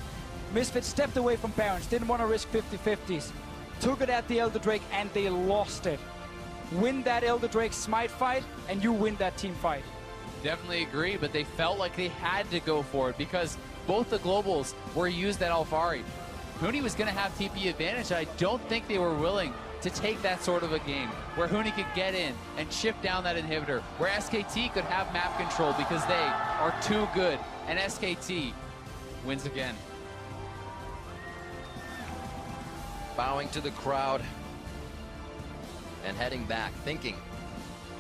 Misfits stepped away from Barons, didn't want to risk 50-50s. Took it at the Elder Drake, and they lost it. Win that Elder Drake smite fight, and you win that team fight. Definitely agree, but they felt like they had to go for it because both the globals were used at Alfari. Huni was going to have TP advantage. I don't think they were willing to take that sort of a game where Huni could get in and chip down that inhibitor, where SKT could have map control because they are too good, and SKT wins again. Bowing to the crowd and heading back, thinking,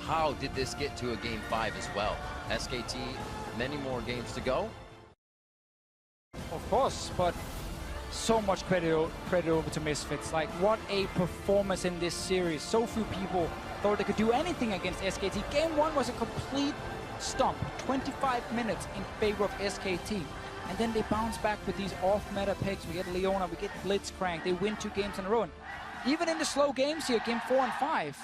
how did this get to a game 5 as well? SKT, many more games to go. Of course, but so much credit over to Misfits. Like, what a performance in this series. So few people thought they could do anything against SKT. Game 1 was a complete stomp, 25 minutes in favor of SKT. And then they bounce back with these off-meta picks. We get Leona, we get Blitzcrank. They win 2 games in a row. And even in the slow games here, game 4 and 5,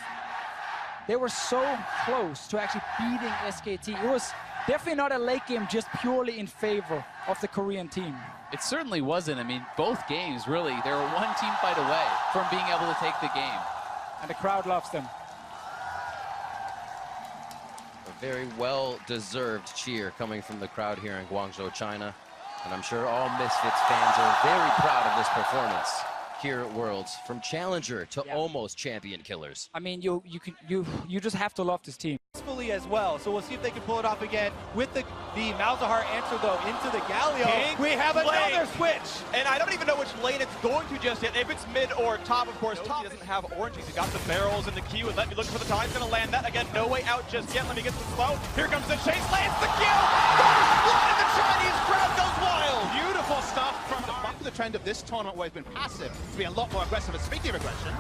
they were so close to actually beating SKT. It was definitely not a late game just purely in favor of the Korean team. It certainly wasn't. I mean, both games, really, they were one team fight away from being able to take the game. And the crowd loves them. A very well-deserved cheer coming from the crowd here in Guangzhou, China. And I'm sure all Misfits fans are very proud of this performance here at Worlds, from challenger to almost champion killers. I mean, you just have to love this team. As well, so we'll see if they can pull it off again with the Malzahar answer though into the Galio. We have another switch, and I don't even know which lane it's going to just yet. If it's mid or top, of course. Top doesn't have oranges. He got the barrels in the queue and let me look for the time. He's gonna land that again. No way out just yet. Let me get some slow. Here comes the chase. Lands the kill. First blood, and the Chinese crowd goes wild. Beautiful stuff from the trend of this tournament where it's been passive to be a lot more aggressive. And speaking of aggression,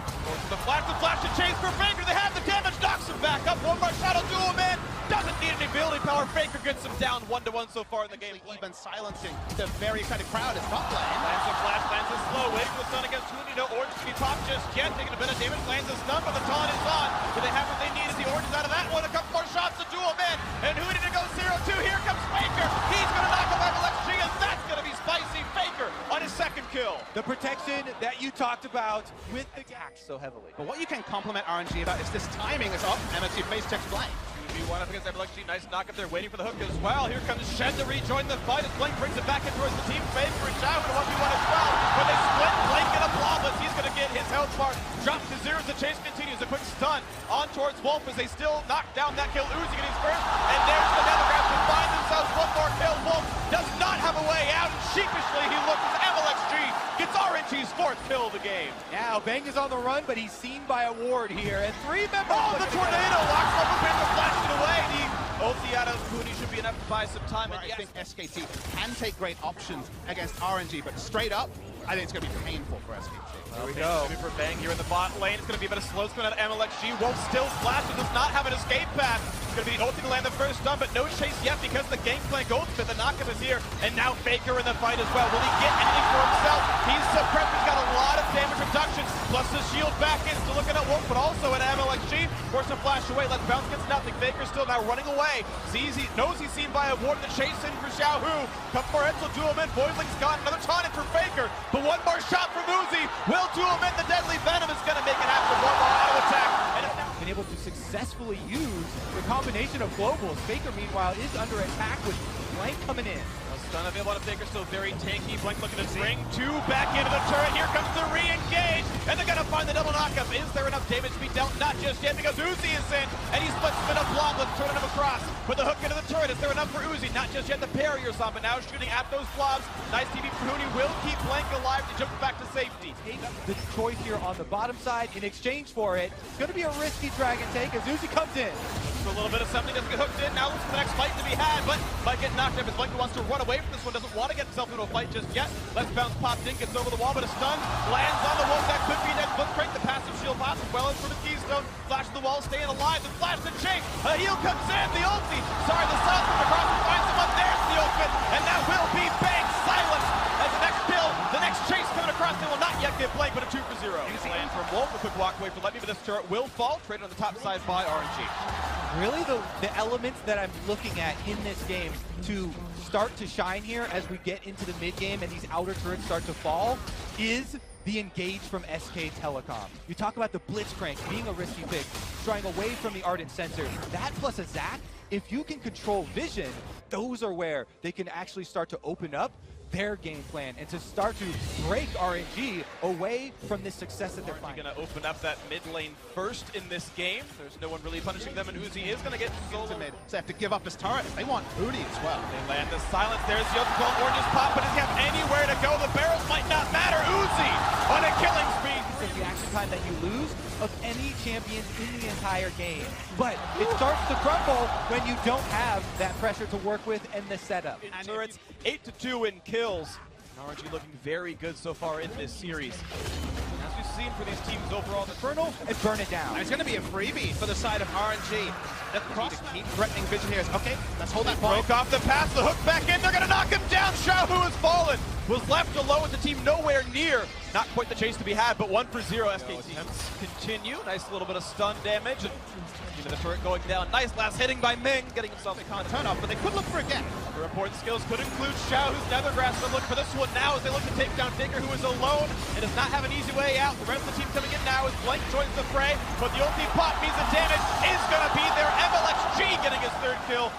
The flash and chase for Faker. They have the damage. Knocks him back up. One more shadow duel, man. Doesn't need any ability power. Faker gets him down 1-1 so far in the game. even silencing the very excited crowd is top lane. Lands a flash, lands a slow, waiting for the stun against Huni. No orange to be popped just yet. Taking a bit of damage, lands a stun, but the taunt is on. Do they have what they need as the orange is out of that one? A couple more shots to duel in. And Huni to go 0-2. Here comes Faker. He's going to knock him out of LXG, and that's going to be spicy. Faker on his second kill. The protection that you talked about with the attack so heavily. But what you can compliment RNG about is this timing is up, and as you face checks Blink. 2v1 up against LXG. Nice knock up there, waiting for the hook as well. Here comes Shen to rejoin the fight as Blink brings it back in towards the team. Faker and Xiao in a 1v1 as well. When they split, Blink and a Blobless. He's going to get his health bar dropped to 0 as the chase continues. A quick stun on towards Wolf as they still knock down that kill. Uzi getting first, and there's the Nethergraph to find themselves one more kill. Wolf does not have a way out, and sheepishly he looks as MLXG gets RNG's 4th kill of the game. Now, Bang is on the run, but he's seen by a ward here, and 3 members. Oh, the tornado locks up the Panther, flashes it away. The ulti out of Huni should be enough to buy some time. And I think SKT can take great options against RNG, but straight up, I think it's going to be painful for SKT. There we go. For Bang here in the bot lane. It's going to be a bit of slow spin out of MLXG. Wolf still flashes, does not have an escape path. It's going to be the ulti to land the first stun, but no chase yet because the Gangplank ultimate. The knockup is here, and now Faker in the fight as well. Will he get anything for himself? He's suppressed. He's got a lot of damage reduction, plus the shield back in. Still looking at Wolf, but also at MLXG. Force him flash away. Let's bounce gets nothing. Faker still now running away. ZZ knows he's seen by a ward. The chase in for Xiao Hu. Come for Edsel, duel him in. Voidlink's gone. Another taunt in for Faker, but one more shot from Uzi. Will duel him in. The deadly venom is going to make it happen. One more auto attack. And it's now been able to successfully use the combination of globals. Faker, meanwhile, is under attack with Blank coming in. Stun available to Faker, still very tanky. Blank looking to bring 2 back into the turret. Here comes the re-engage, and they're gonna find the double knockup. Is there enough damage to be dealt? Not just yet, because Uzi is in, and he splits a bit of Blobless, turning him across. With the hook into the turret, is there enough for Uzi? Not just yet, the barrier's on, but now shooting at those blobs. Nice TV for Huni, will keep Blank alive to jump back to safety. Take the choice here on the bottom side. In exchange for it, it's gonna be a risky dragon take as Uzi comes in. So a little bit of something doesn't get hooked in. Now looks for the next fight to be had, but might get knocked up as Blank wants to run away from this one. Doesn't want to get himself into a fight just yet. Let's bounce pops in, gets over the wall, but a stun lands on the Wolf. That could be next. Let's break the passive shield pops as well as for the Keystone. Flash the wall, staying alive, and flash the chase. A heal comes in, the ulti. Sorry, the South comes across and finds him up. There's the ultimate, and that will be Bang silenced as the next kill. The next chase coming across. They will not yet get Blank, but a 2 for 0. Easy land from Wolf. A quick walk away for Let Me, but this turret will fall. Traded on the top side by RNG. Really, the elements that I'm looking at in this game to start to shine here as we get into the mid game and these outer turrets start to fall is the engage from SK Telecom. You talk about the Blitzcrank being a risky pick, trying away from the Ardent Sensor. That plus a Zac, if you can control vision, those are where they can actually start to open up their game plan and to start to break RNG away from this success that they're finding. Going to open up that mid lane first in this game. There's no one really punishing them, and Uzi is going to get solo mid. So they have to give up his turret. They want Huni as well. They land the silence. There's the ultimate call. Oranges pop, but doesn't have anywhere to go. The barrels might not matter. Uzi on a killing spree. It's the reaction time that you lose of any champions in the entire game. But it starts to crumble when you don't have that pressure to work with and the setup. And turrets 8-2 in kills. RNG looking very good so far in this series. As you and for these teams overall. Inferno and burn it down. And it's going to be a freebie for the side of RNG. The cross to keep threatening Vision here. Okay, let's hold that point. Broke off the pass, the hook back in, they're going to knock him down. Xiaohu has fallen, was left alone with the team nowhere near. Not quite the chase to be had, but 1-0 SKT. Attempts continue, nice little bit of stun damage. And even the turret going down. Nice last hitting by Ming, getting himself a con Turn off, but they could look for a gap. Other important skills could include Xiao, who's Nethergrass. They're looking for this one now as they look to take down Faker, who is alone and does not have an easy way out. The rest of the team coming in now as Blank joins the fray, but the ulti pop means the damage is going to be there. MLXG getting his third kill.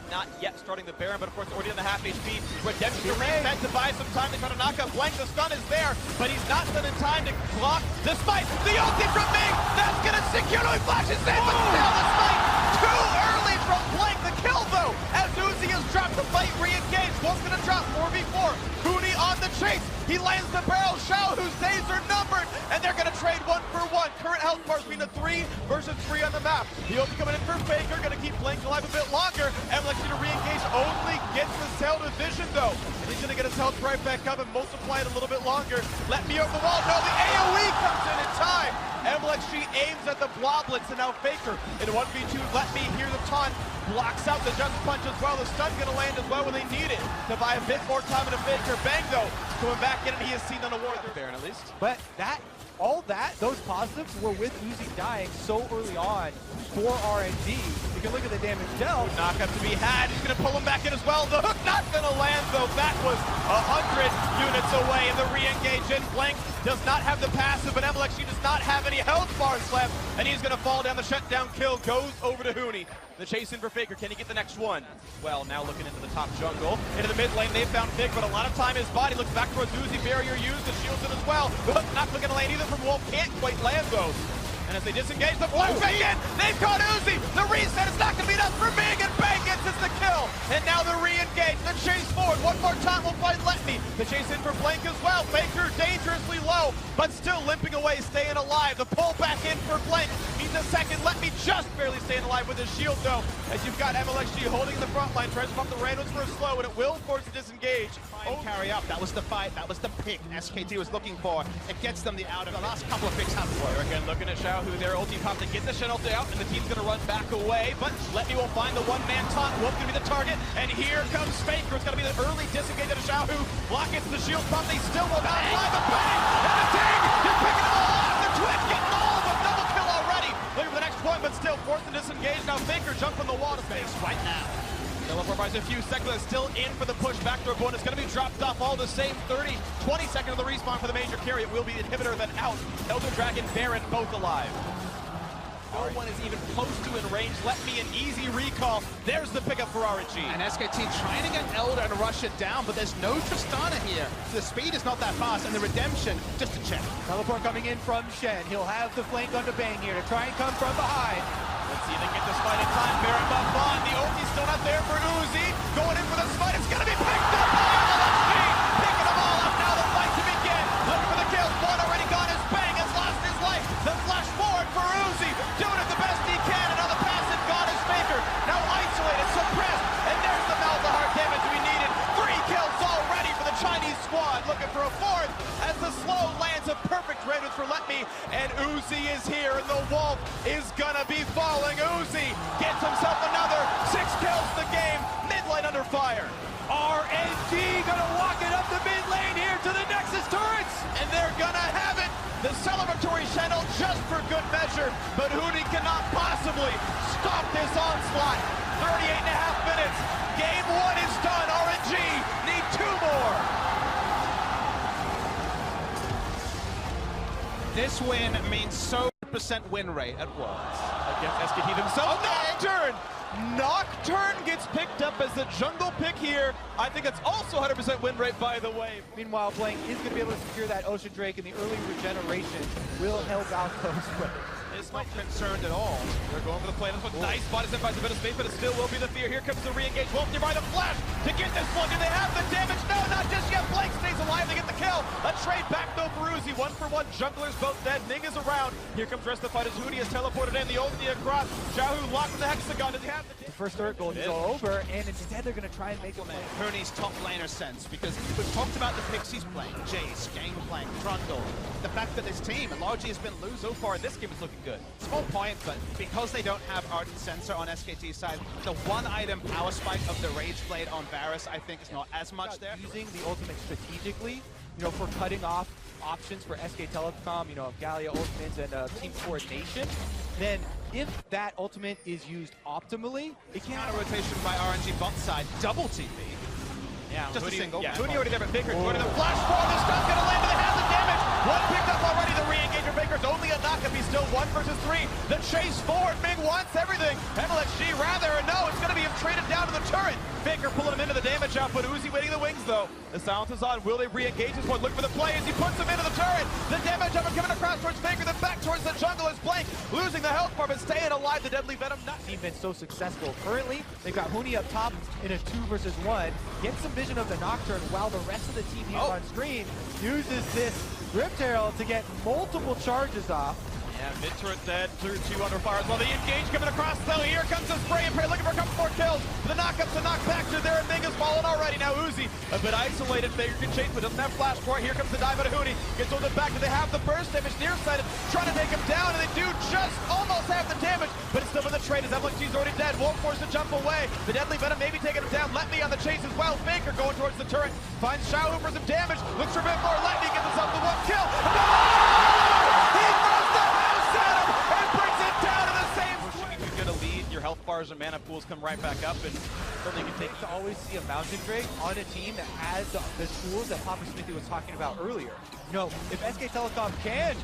Not yet starting the Baron, but of course already on the half HP. Redemption meant to buy some time. They try to knock out Blank. The stun is there, but he's not done in time to block despite the ulti from Ming. That's going to secure. No, he flashes in, but still despite too early from Blank. The kill though, as Uzi has dropped the fight, re-engaged. One's going to drop 4v4. Huni on the chase. He lands the barrel. Xiao, whose days are numbered, and they're going to trade 1 for 1. Current health bars between the 3 versus 3 on the map. The ulti coming in for Faker, going to keep Blank alive a bit longer. MLXG to re-engage, only gets the cell to Vision though. And he's going to get his health right back up and multiply it a little bit longer. Let me over the wall. No, the AoE comes in time. MLXG aims at the bloblets, and now Faker in 1v2. Let me hear the taunt. Blocks out the just punch as well. The stun's going to land as well when they need it to buy a bit more time in a Faker. Bang though, coming back in, and he is seen on a war. Baron at least. But those positives were with Uzi dying so early on for RNG. You can look at the damage dealt. Knockup to be had. He's going to pull him back in as well. The hook not going to land though. That was 100 units away. And the re-engage in. Blank does not have the passive, but MLXG does not have any health bars left. And he's going to fall down. The shutdown kill goes over to Huni. The chase in for Faker. Can he get the next one? Well, now looking into the top jungle. Into the mid lane, they found Fig, but a lot of time his body looks back towards Uzi. Barrier used, the shields in as well. The hook not going to land either from Wolf. Can't quite land those. And as they disengage the flashbang in, they've caught Uzi. The reset is not going to be enough for Ming, and Bang gets us the kill. And now the re-engage, the chase forward. One more time will find Let Me. The chase in for Blank as well. Faker dangerously low, but still limping away, staying alive. The pull back in for Blank means a second. Let Me just barely staying alive with his shield though. As you've got MLXG holding the front line, tries to pump the randoms for a slow, and it will force a disengage. Carry up. That was the fight. That was the pick SKT was looking for. It gets them the out of the last couple of picks haven't worked. Again, looking at Xiao, who their ulti pop to get the shuttle out, and the team's going to run back away. But Let Me will find the one-man taunt. Wolf's going to be the target, and here comes Faker. It's going to be the early disengage of Xiao, who block gets the shield pump. They still will not fly the bang, and the ding! You're picking them all off. The Twitch getting all of them. Double kill already. Looking for the next one, but still forced to disengage. Now Faker jumps on the wall to face right now. Teleport buys a few seconds, still in for the push. Backdoor bonus going to be dropped off all the same. 20 seconds of the respawn for the major carry. It will be the inhibitor, then out. Elder Dragon, Baron, both alive. No one is even close to in range. Let Me an easy recall. There's the pickup for RNG. And SKT trying to get Elder and rush it down, but there's no Tristana here. The speed is not that fast, and the redemption, just a check. Teleport coming in from Shen. He'll have the flank on the Bang here to try and come from behind. Let's see if they get this fight in time. Baron buff on. The ulti's still not there for Uzi. Going in for the fight. It's going to be picked up by MLXG. Picking them all up now. The fight to begin. Looking for the kills. One already gone. His Bang has lost his life. The flash forward for Uzi. Doing it the best he can. Another passive gone is Faker. Now isolated, suppressed. And there's the Malzahar damage we needed. 3 kills already for the Chinese squad. Looking for a 4th as the slow lands a perfect radius for Let Me. And Uzi is here, and the Wolf is gonna be falling. Uzi gets himself another 6 kills the game. Mid lane under fire. RNG gonna walk it up the mid lane here to the Nexus turrets. And they're gonna have it. The celebratory channel just for good measure, but Huni cannot possibly stop this onslaught. 38.5 minutes. Game 1 is done. RNG need 2 more. This win means so % win rate at Worlds. Against SKT themselves. Nocturne! Nocturne gets picked up as the jungle pick here. I think it's also 100% win rate, by the way. Meanwhile, Blank is going to be able to secure that Ocean Drake, and the early regeneration will help out those players. is not concerned at all. They're going for the play. This one nice spot is in by a bit of space, but it still will be the fear. Here comes the re-engage. Wolf nearby the flash to get this one. Do they have the damage? No, not just yet. Blake stays alive. They get the kill. A trade back though for Uzi. 1-for-1. Junglers both dead. Ming is around. Here comes the rest of the fight as Huni has teleported in. The ulti across. Xiaohu locked in the hexagon. Does he have the first turret goal is all over, and instead they're going to try and make a play. Huni's top laner sense, because we've talked about the Pixies playing, Jace, Gangplank, Trundle. The fact that this team largely has been lose so far in this game is looking good. Small point, but because they don't have Ardent Sensor on SKT's side, the one-item power spike of the Rage Blade on Varus, I think, is not as much there. Using the ultimate strategically, for cutting off options for SK Telecom, Gallia ultimates and team coordination, then if that ultimate is used optimally, it can counter rotation by RNG bot side, double TP. Yeah, just a single. Yeah, Huni already there, but Faker going to the flash ball. This stuff's going to land, but it has the damage. One picked up already. The re-engage for Faker's only a knock-up. He's still 1 versus 3. The chase forward. Ming wants everything. MLXG rather, and no, it's going to be him traded down to the turret. Faker pulling him into the damage output. Uzi waiting the wings, though. The silence is on. Will they re-engage this one? Look for the play as he puts him into the turret. The damage output coming across towards Faker, then back towards the jungle is Blank, losing the health bar, but staying alive. The deadly venom not team been so successful. Currently, they've got Huni up top in a 2 versus 1. Get some vision of the Nocturne while the rest of the team here on screen uses this Rift Herald to get multiple charges off. Yeah, mid-turret dead, through 2 under fire as well. The engage coming across though. Here comes the spray and pray, looking for a couple more kills. The knock-ups and knockbacks are there, and Ming has fallen already. Now Uzi, a bit isolated. Faker can chase, but doesn't have flash for it. Here comes the dive out of Huni. Gets on the back. Do they have the burst damage? Nearsighted, trying to take him down, and they do just almost have the damage, but it's still in the trade as MLXG's already dead. Won't force to jump away. The deadly venom maybe taking him down. Let me on the chase as well. Faker going towards the turret. Finds Xiaohu for some damage. Looks for a bit more. Let me get himself the 1 kill. He throws the house at him and brings it down to the same point. You get a lead, your health bars and mana pools come right back up, and certainly you can take to always see a Mountain Drake on a team that has the tools that Papa Smithy was talking about earlier. If SK Telecom can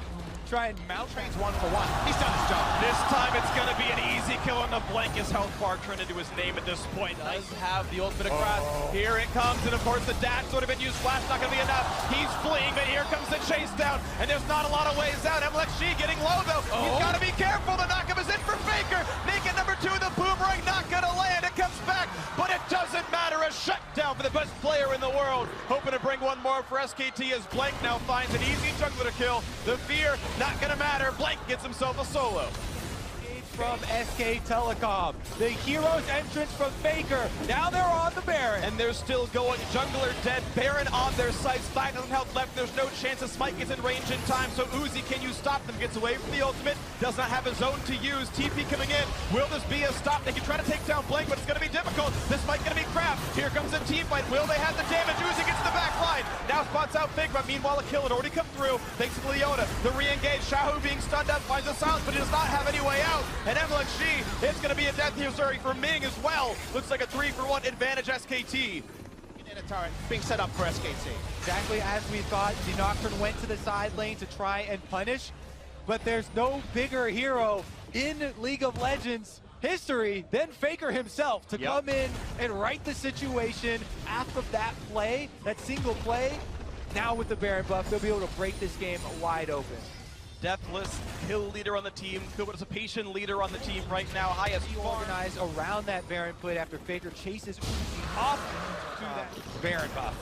try and mount trains 1-for-1, he's done his job. This time it's going to be an easy kill on the Blank. His health bar turned into his name at this point. Does have the ultimate across. Here it comes, and of course the dash sort of been used. Flash not going to be enough. He's fleeing, but here comes the chase down, and there's not a lot of ways out. MLXG getting low though. He's got to be careful. The knockup is in for Faker. Naked number 2, the boomerang not going to land. It comes back, but it doesn't matter. A shutdown for the best player in the world. Hoping to bring one more for SKT as Blank now finds an easy jungler to kill. The fear not going to matter. Blank gets himself a solo. From SK Telecom. The hero's entrance from Faker. Now they're on the Baron. And they're still going. Jungler dead. Baron on their sights. 5,000 health left. There's no chance a Smite gets in range in time. So Uzi, can you stop them? Gets away from the ultimate. Does not have a zone to use. TP coming in. Will this be a stop? They can try to take down Blank, but it's going to be difficult. This might going to be crap. Here comes a team fight. Will they have the damage? Uzi gets to the back line. Now spots out Figma. Meanwhile, a kill had already come through. Thanks to Leona. The re-engage. Xiaohu being stunned up. Finds the silence, but he does not have any way out. And MLXG, it's going to be a death here, sorry, for Ming as well. Looks like a 3-for-1 advantage SKT. In a turret being set up for SKT. Exactly as we thought. The Nocturne went to the side lane to try and punish, but there's no bigger hero in League of Legends history than Faker himself to come in and right the situation after that play, that single play. Now with the Baron buff, they'll be able to break this game wide open. Deathless kill leader on the team. Kubo's a patient leader on the team right now. Highest organized around that Baron put after Faker chases Uzi off to that Baron buff.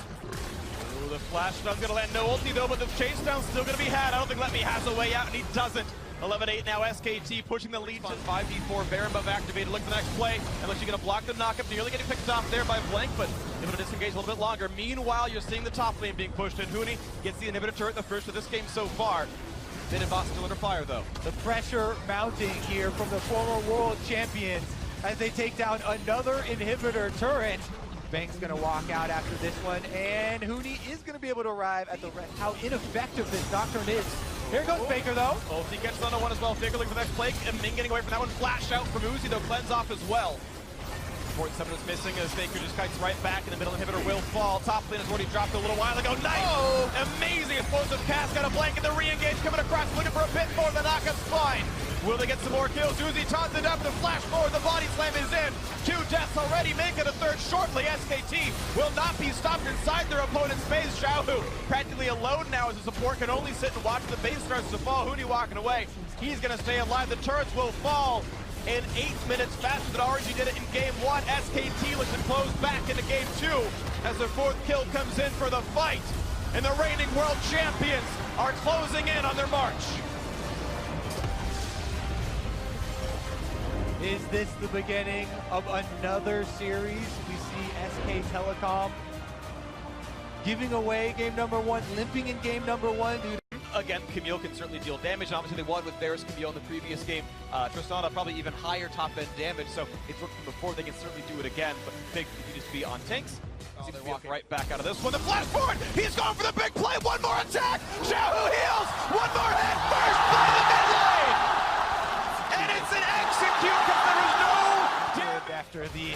Ooh, the flash stun's gonna land. No ulti though, but the chase down's still gonna be had. I don't think Let Me has a way out, and he doesn't. 11-8 now, SKT pushing the lead to 5v4. Baron buff activated. Look at the next play. And looks you're gonna block the knockup. Nearly getting picked off there by Blank, but able to disengage a little bit longer. Meanwhile, you're seeing the top lane being pushed, and Huni gets the inhibitor turret, the first of this game so far. Mid and boss still under fire though. The pressure mounting here from the former world champions as they take down another inhibitor turret. Bang's gonna walk out after this one, and Huni is gonna be able to arrive at the how ineffective this Nocturne is. Here goes Faker though. Oh, he gets another one as well. Faker looking for the next play, and Ming getting away from that one. Flash out from Uzi though, cleanse off as well. Important summoner's missing as Faker just kites right back, and the middle inhibitor will fall. Top lane has already dropped a little while ago. Nice! Oh. Amazing explosive cast, got a blanket, the re-engage coming across, looking for a bit more, the knockup's fine. Will they get some more kills? Uzi taunts it up, the flash forward, the body slam is in. 2 deaths already, make it a third shortly. SKT will not be stopped inside their opponent's base. Xiaohu practically alone now as the support can only sit and watch the base starts to fall. Huni walking away. He's going to stay alive. The turrets will fall in 8 minutes faster than RNG did it in game 1. SKT looks to close back into game 2 as their 4th kill comes in for the fight. And the reigning world champions are closing in on their march. Is this the beginning of another series? We see SK Telecom giving away game number 1, limping in game number 1 due to Again, Camille can certainly deal damage, and obviously they won with Varus Camille in the previous game. Tristana probably even higher top-end damage, so it's worked from before. They can certainly do it again, but Big continues to be on tanks. Seems to be right back out of this one. The flash forward! He's going for the big play! One more attack! Xiaohu heals! One more hit! First by the mid lane! And it's an execute because there is no damage! after the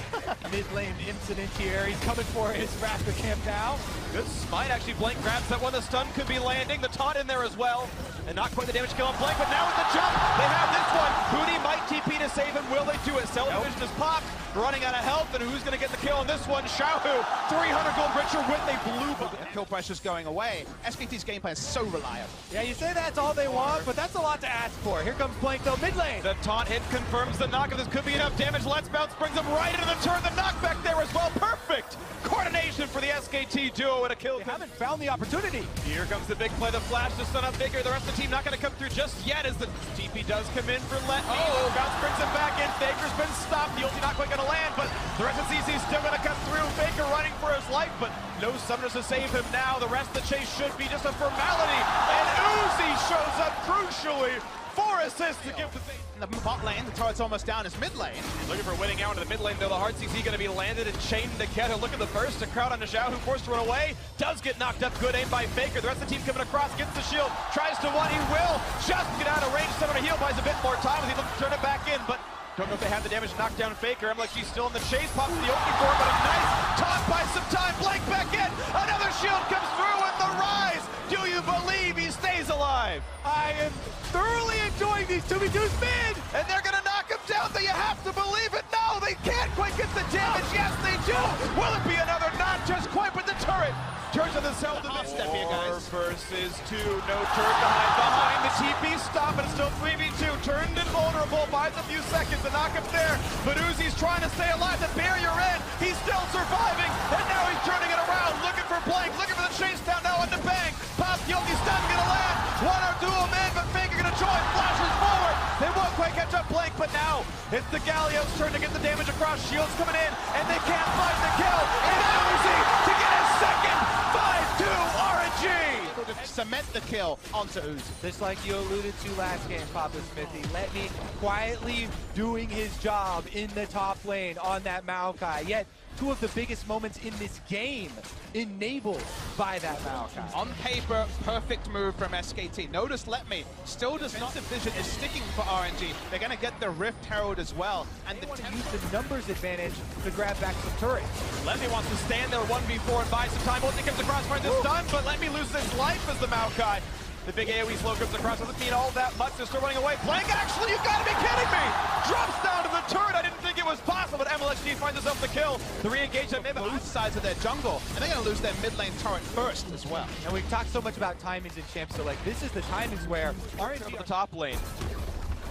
mid-lane incident here. He's coming for his Raptor camp now. Good smite, actually. Blank grabs that one. The stun could be landing. The taunt in there as well. And not quite the damage kill on Blank, but now with the jump, they have this one. Huni might TP to save him. Will they do it? Cell Division is popped, running out of health, and who's going to get the kill on this one? Xiaohu, 300 gold richer with a blue. Kill pressure's going away. SKT's gameplay is so reliable. Yeah, you say that's all they want, but that's a lot to ask for. Here comes Blank though, mid lane. The taunt hit confirms the knock. This could be enough damage. Let's Bounce brings him right into the turn. The knockback there as well. Perfect coordination for the SKT duo and a kill. They haven't found the opportunity. Here comes the big play, the flash to stun up Faker. The rest of the team not going to come through just yet as the TP does come in for Let. Oh, Bounce brings him back in. Faker's been stopped. The ulti not quite going to land, but the rest of CC still going to come through. Faker running for his life, but no summoners to save him now. The rest of the chase should be just a formality. And Uzi shows up crucially. 4 assists to give the thing. In the bot lane, the turret's almost down. His mid lane. Looking for winning out into the mid lane, though. The hard CC going to be landed and chained together. Look at the burst. A crowd on Xiao, who forced to run away. Does get knocked up. Good aim by Faker. The rest of the team coming across. Gets the shield. Tries to one. He will just get out of range. Someone to heal. Buys a bit more time as he looks to turn it back in. But don't know if they have the damage to knock down Faker. MLXG's still in the chase. Pops the opening for him, but a nice taunt by some time. Blank back in. Another shield comes through with the rise. Do you believe he stays alive? I am thoroughly enjoying these 2v2s mid. And they're going to knock him down. Do you have to believe it? No, they can't quite get the damage. Yes, they do. Will it be another? Not just quite, but the turret turns to the Cell Division. Step here, guys. 4 versus 2. No turret behind the TP stop, and it's still 3v2. Turned invulnerable. Buys a few seconds. The knockup's there. But Uzi's trying to stay alive. The barrier in. He's still surviving. And now he's turning it around. Looking for Blank. Looking for the chase down now on the bang. Pop Yogi stun gonna land. One or dual man, but Faker gonna join. Flashes forward. They won't quite catch up Blank, but now it's the Galio's turn to get the damage across. Shields coming in, and they can't find the kill. And now Uzi to get his second. 5-2 RNG. Able to cement the kill onto Uzi. Just like you alluded to last game, Papa Smithy. Let me quietly doing his job in the top lane on that Maokai. Yet, 2 of the biggest moments in this game enabled by that Maokai. On paper, perfect move from SKT. Notice Let Me still does not. Vision is sticking for RNG. They're going to get the Rift Herald as well. And They want to use the numbers advantage to grab back some turrets. Let Me wants to stand there 1v4 and buy some time. Once he comes across, finds this stun, but Let Me lose his life as the Maokai. The big AoE slow comes across, doesn't mean all that much. They're still running away. Blank, actually, you gotta be kidding me! Drops down to the turret. I didn't think it was possible, but MLXG finds himself the kill. The re-engage that maybe both sides of their jungle, and they're going to lose their mid lane turret first as well. And we've talked so much about timings in Champs, so like this is the timings where RNG on the top lane.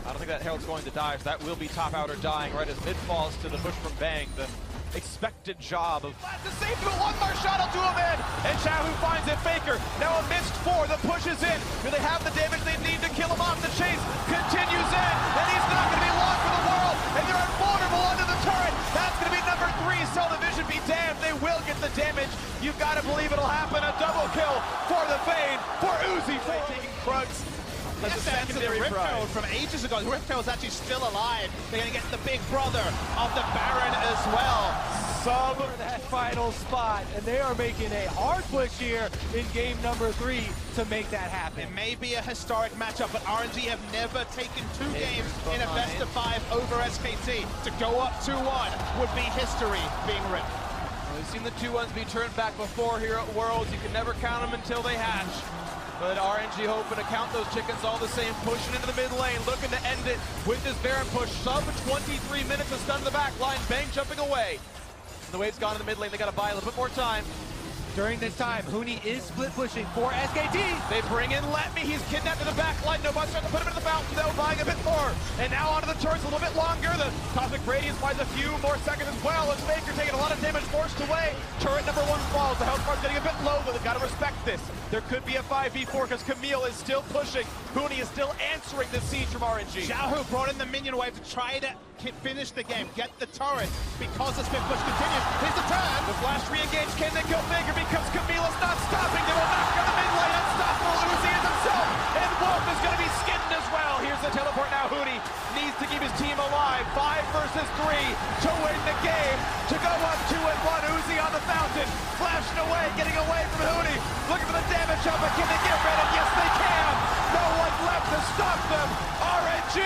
I don't think that Herald's going to die, so that will be top outer dying right as mid falls to the push from Bang. The expected job of to save to one more shot will do him in, and Xiaohu finds it. Faker now amidst 4. The push is in. Do they have the damage they need to kill him off? The chase continues in, and he's not going to be long for the world. And they're invulnerable under the turret. That's going to be number 3. Cell Division be damned. They will get the damage. You've got to believe it'll happen. A double kill for the Fade for Uzi. Fade taking Krugs. That's a secondary Rift prize. Herald from ages ago. The Rift Herald's actually still alive. They're going to get the big brother of the Baron as well. Sub. For that final spot, and they are making a hard push here in game number 3 to make that happen. It may be a historic matchup, but RNG have never taken 2 games in a best of 5 over SKT. To go up 2-1 would be history being written. We've seen the 2-1s be turned back before here at Worlds. You can never count them until they hatch. But RNG hoping to count those chickens all the same, pushing into the mid lane, looking to end it with this Baron push. Sub 23 minutes of stun to the back line. Bang jumping away. And the wave's gone in the mid lane. They got to buy a little bit more time. During this time, Huni is split pushing for SKT. They bring in Let Me. He's kidnapped to the back line. Nobody's trying to put him in the fountain, though, buying a bit more. And now onto the turrets a little bit longer. The Cosmic Radiance buys a few more seconds as well. As Faker taking a lot of damage, forced away. Turret number 1 falls. The health bar's getting a bit low, but they've got to respect this. There could be a 5v4 because Camille is still pushing. Huni is still answering the siege from RNG. Xiaohu brought in the minion wave to try to finish the game, get the turret, because the spin push continues. Here's the turn. The flash re-engage. Can they kill Faker? Because Camille is not stopping. They will knock down the mid lane. Unstoppable. Uzi is himself. And Wolf is going to be skinned as well. Here's the teleport now. Huni needs to keep his team alive. 5 versus 3 to win the game. To go up 2-1. Uzi on the fountain. Flashing away. Getting away from Huni. Looking for the damage up. But can they get rid of? Yes, they can. No one left to stop them. RNG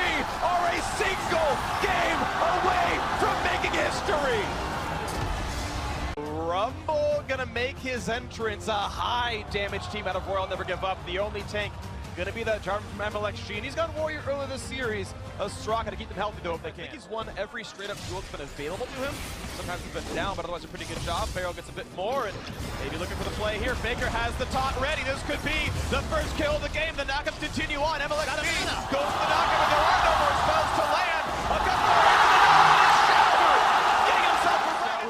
are a single game away from making history. Rumble gonna make his entrance. A high damage team out of Royal Never Give Up. The only tank gonna be that Jarvan from MLXG, and he's got Warrior earlier this series. Straka to keep them healthy though if they can. I think he's won every straight up duel that's been available to him. Sometimes he's been down, but otherwise a pretty good job. Pharaoh gets a bit more, and maybe looking for the play here. Faker has the taunt ready. This could be the first kill of the game. The knockups continue on. MLXG goes for the knockup, but there are no more spells to land. A couple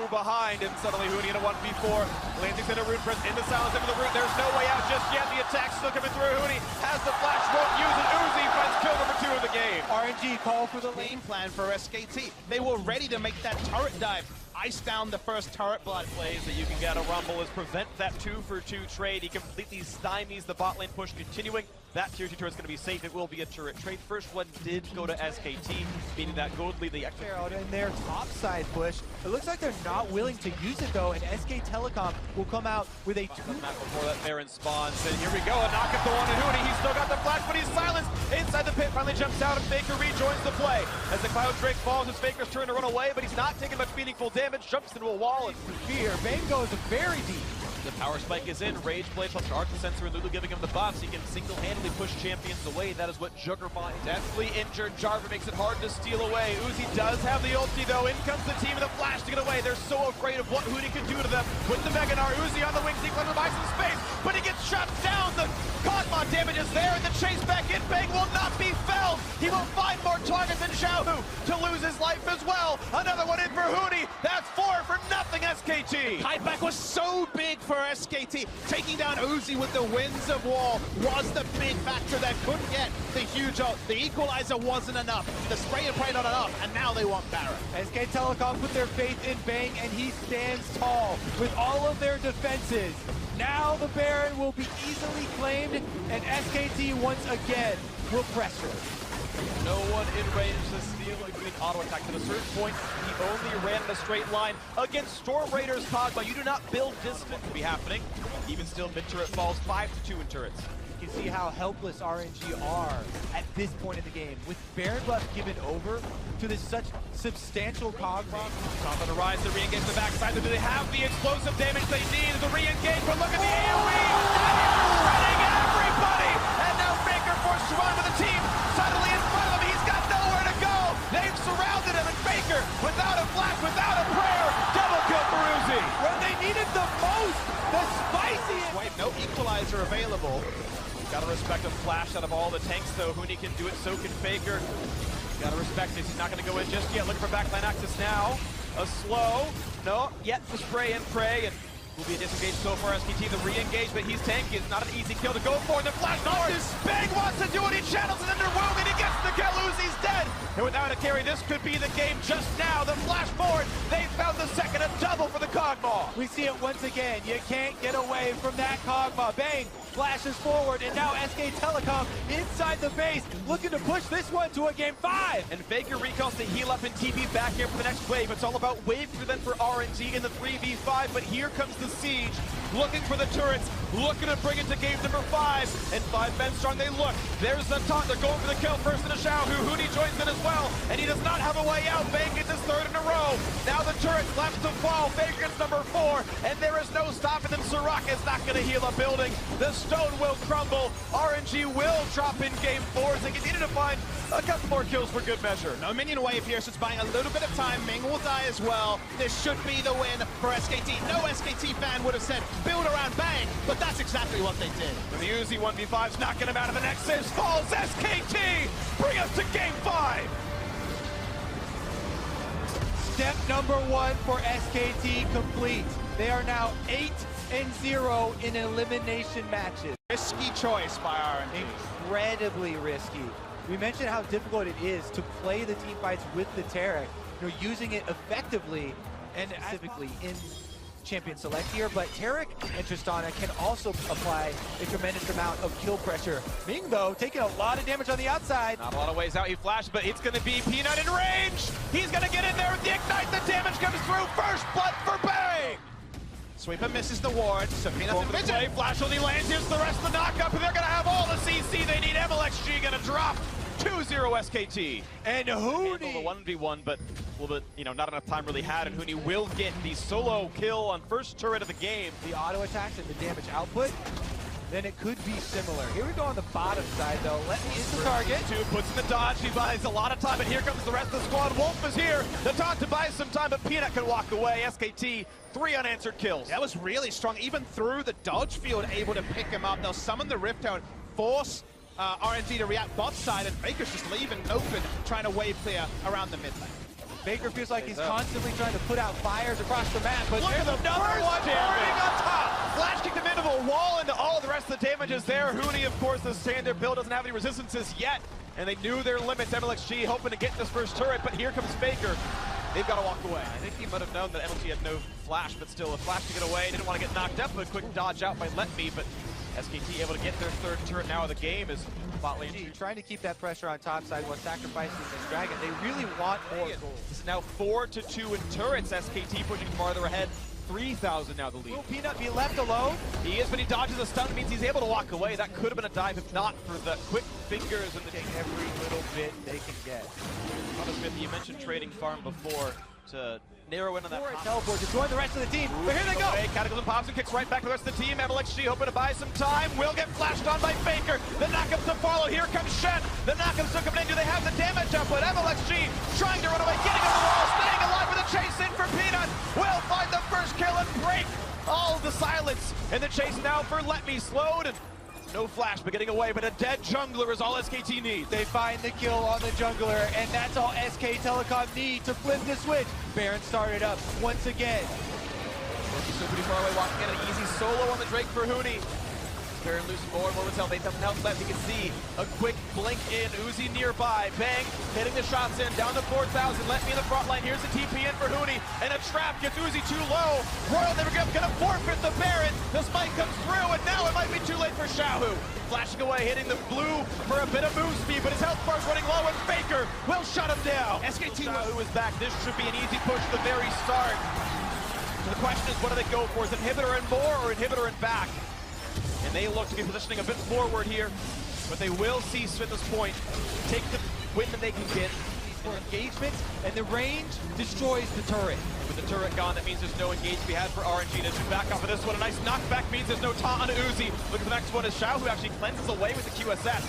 behind, and suddenly Huni in a 1v4. Lands in a rune press into silence into the rune. There's no way out just yet. The attack's still coming through. Huni has the flash, won't use it. Uzi finds kill number 2 of the game. RNG call for the Game plan for SKT. They were ready to make that turret dive. Ice down the first turret blood. Plays that you can get a Rumble is prevent that 2-for-2 trade. He completely stymies the bot lane push continuing. That tier 2 turret is going to be safe. It will be a turret trade. First one did go to SKT, meaning that gold lead the extra. Out in their top side push. It looks like they're not willing to use it though, and SK Telecom will come out with a 2. Before that Baron spawns, and here we go. A knock at the one to Huni. He's still got the flash, but he's silenced. Inside the pit, finally jumps out, and Faker rejoins the play. As the Cloud Drake falls, it's Faker's turn to run away, but he's not taking much meaningful damage. Jumps into a wall, and Fear. Bane goes very deep. the power spike is in. Rage Blade plus Arc Sensor and Lulu giving him the buffs. He can single-handedly push champions away. That is what Juggernaut is. Deathly injured. Jarvan makes it hard to steal away. Uzi does have the ulti though. In comes the team in the flash to get away. They're so afraid of what Huni can do to them. With the Meganar, Uzi on the wings, he clears by some space, but he gets shot down. The Cosmog damage is there, and the chase back in. Bang will not be felled. He will find more targets than Xiaohu to lose his life as well. Another one in for Huni. That's 4 for nothing, SKT. Highback was so big for SKT. Taking down Uzi with the Winds of War was the big factor that couldn't get the huge ult. The equalizer wasn't enough. The spray and pray not enough, and now they want Baron. SK Telecom put their faith in Bang, and he stands tall with all of their defenses. Now the Baron will be easily claimed, and SKT once again will pressure. No one in range to steal between auto attack. To a certain point, he only ran in a straight line against Storm Raiders Cogma. You do not build distance to be happening. Even still, mid-turret falls 5-2 in turrets. You can see how helpless RNG are at this point in the game. With Baron buff given over to this such substantial Cogma. Top on the rise, the re-engage the backside. Do they have the explosive damage they need? The re-engage, but look at the AoE! Shredding everybody! And now Faker forced to run with the team suddenly in front of him. He's got nowhere to go! They've surrounded him, and Faker, without a flash, without a prayer, double kill for Uzi! When they needed the most, the spiciest! Wait, no equalizer available. Gotta respect a flash out of all the tanks, though. Huni can do it, so can Faker. Gotta respect this. He's not gonna go in just yet. Looking for backline access now. A slow. No, yet the spray and pray. And will be a disengage so far. SKT, the re-engage, but he's tanky. It's not an easy kill to go for. And the flash forward. Bang wants to do it. He channels it under Wound, and he gets the kill. Uzi's dead. And without a carry, this could be the game just now. The flash forward. They found the second, a double for the Kog'Maw. We see it once again. You can't get away from that Kog'Maw. Bang flashes forward, and now SK Telecom inside the base, looking to push this one to a game 5. And Faker recalls to heal up and TP back here for the next wave. It's all about wave for them for RNG in the 3v5, but here comes the Siege, looking for the turrets, looking to bring it to game number 5. And 5 men strong, they look. There's the taunt, they're going for the kill first in a Xiao, who Huni joins in as well, and he does not have a way out. Bang gets his 3rd in a row. Now the turret's left to fall. Faker gets number 4, and there is no stopping them. Soraka is not going to heal a building. The stone will crumble. RNG will drop in game 4 as they continue to find a couple more kills for good measure. No minion wave here, so it's buying a little bit of time. Ming will die as well. This should be the win for SKT. No SKT fan would have said build around Bang, but that's exactly what they did. And the Uzi 1v5's knocking him out of the Nexus. Falls SKT. Bring us to game 5. Step number 1 for SKT complete. They are now 8-0 in elimination matches. Risky choice by RNG. Incredibly risky. We mentioned how difficult it is to play the team fights with the Taric, using it effectively and specifically in Champion Select here, but Taric and Tristana can also apply a tremendous amount of kill pressure. Ming, though, taking a lot of damage on the outside. Not a lot of ways out, he flashed, but it's going to be Peanut in range. He's going to get in there with the Ignite. The damage comes through. First blood for Bang. Sweeper misses the ward, so Peanut's in vision. Play. Flash only lands. Here's the rest of the knockup, and they're going to have all the CC they need. MLXG going to drop. 2-0 SKT. And Huni. The 1v1, but a little bit, not enough time really had, and Huni will get the solo kill on first turret of the game. The auto attacks and the damage output, then it could be similar. Here we go on the bottom side, though. Let me into target. Two puts in the dodge. He buys a lot of time, and here comes the rest of the squad. Wolf is here. The taunt to buy some time, but Peanut can walk away. SKT, 3 unanswered kills. That was really strong. Even through the dodge field, able to pick him up. They'll summon the Rift Tower, force RNG to react bot side, and Baker's just leaving open, trying to wave clear around the mid lane. Baker feels like he's constantly trying to put out fires across the map, but look at the number 1 burning on top. Flash kicked him into a wall, and all the rest of the damage is there. Huni, of course, the standard build doesn't have any resistances yet, and they knew their limits. MLXG hoping to get this first turret, but here comes Faker. They've got to walk away. I think he might have known that MLG had no flash, but still a flash to get away. Didn't want to get knocked up, but a quick dodge out by Let Me, but SKT able to get their 3rd turret now of the game is bot lane. Trying to keep that pressure on top side while sacrificing this dragon. They really want more gold. This is now 4-2 in turrets. SKT pushing farther ahead. 3,000 now the lead. Will Peanut be left alone? He is, but he dodges a stun, means he's able to walk away. That could have been a dive if not for the quick fingers and the every little bit they can get. Thomas Smith, you mentioned trading farm before to narrow in on that teleport to join the rest of the team. But here they go. Cataclysm pops and kicks right back to the rest of the team. MLXG hoping to buy some time. Will get flashed on by Faker. The knockups to follow. Here comes Shen. The knockups to come in. Do they have the damage up? But MLXG trying to run away, getting on the wall, staying alive with a chase in for Peanut. Will find the first kill and break all of the silence. And the chase now for Let Me slowed. And no flash, but getting away, but a dead jungler is all SKT needs. They find the kill on the jungler, and that's all SK Telecom need to flip the switch. Baron started up once again. He's still pretty far away, walking in an easy solo on the Drake for Huni. Baron losing more and more until they have enough left. You can see a quick blink in. Uzi nearby. Bang, hitting the shots in, down to 4,000. Let Me in the front line. Here's the TP in for Huni, and a trap gets Uzi too low. Royal never gonna forfeit the Baron. The spike comes through, and now it might be too late for Xiaohu. Flashing away, hitting the blue for a bit of move speed, but his health bar's running low, and Faker will shut him down. SKT Xiaohu is back. This should be an easy push at the very start. So the question is, what do they go for? Is inhibitor and more, or inhibitor and back? And they look to be positioning a bit forward here, but they will cease at this point. Take the win that they can get. For engagement, and the range destroys the turret. With the turret gone, that means there's no engage to be had for RNG to back off of this one. A nice knockback means there's no taunt on Uzi. Look at the next one is Xiao, who actually cleanses away with the QSS.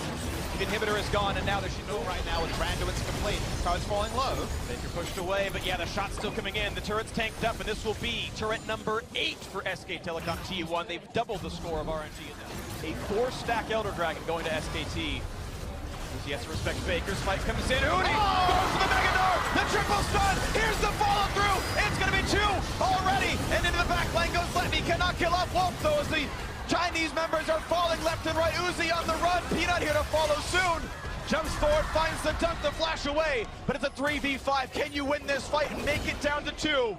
The inhibitor is gone, and now there should no right now with Branduit's complete. Tower's falling low. Baker pushed away, but yeah, the shot's still coming in. The turret's tanked up, and this will be turret number 8 for SK Telecom T1. They've doubled the score of RNG in this. A 4-stack Elder Dragon going to SKT. He has to respect Faker. Spike comes in. Huni goes for the Mega Door. The triple stun. Here's the follow through. It's going to be 2 already. And into the back lane goes Let Me. Cannot kill off Wolf, though, as the Chinese members are falling left and right. Uzi on the run. Peanut here to follow soon. jumps forward, finds the dunk to flash away, but it's a 3v5. Can you win this fight and make it down to 2?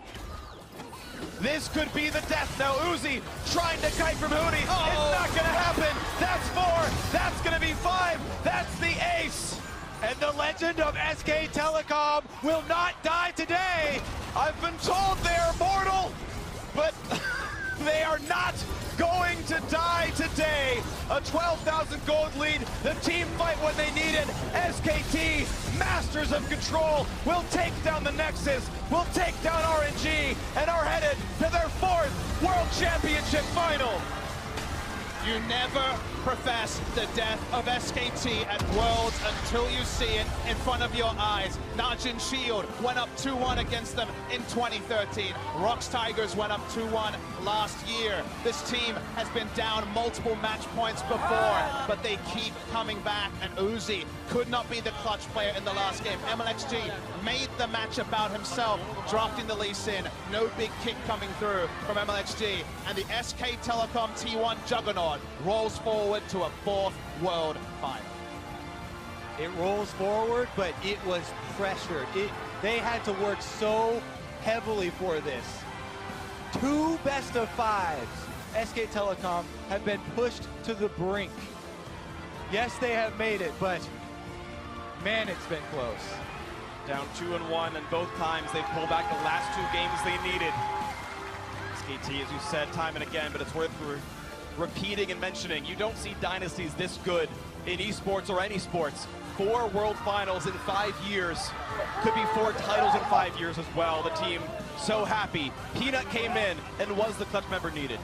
This could be the death now. Uzi trying to kite from Hootie. Oh. It's not gonna happen. That's 4, that's gonna be 5, that's the ace. And the legend of SK Telecom will not die today. I've been told they're immortal, but they are not going to die today. A 12,000 gold lead. The team fight when they need it. SKT, masters of control, will take down the Nexus, will take down RNG, and are headed to their 4th World Championship final. You never profess the death of SKT at Worlds until you see it in front of your eyes. Najin Shield went up 2-1 against them in 2013. Rox Tigers went up 2-1 last year. This team has been down multiple match points before, but they keep coming back, and Uzi could not be the clutch player in the last game. MLXG made the match about himself, drafting the Lee Sin. No big kick coming through from MLXG, and the SK Telecom T1 juggernaut rolls forward to a 4th World Final. It rolls forward, but it was pressured. They had to work so heavily for this. 2 best of 5s. SK Telecom have been pushed to the brink. Yes, they have made it, but man, it's been close. Down 2-1, and both times they've pulled back the last 2 games they needed. SKT, as you said, time and again, but it's worth repeating and mentioning. You don't see dynasties this good in esports or any sports. 4 World Finals in 5 years. Could be 4 titles in 5 years as well. The team so happy. Peanut came in and was the clutch member needed.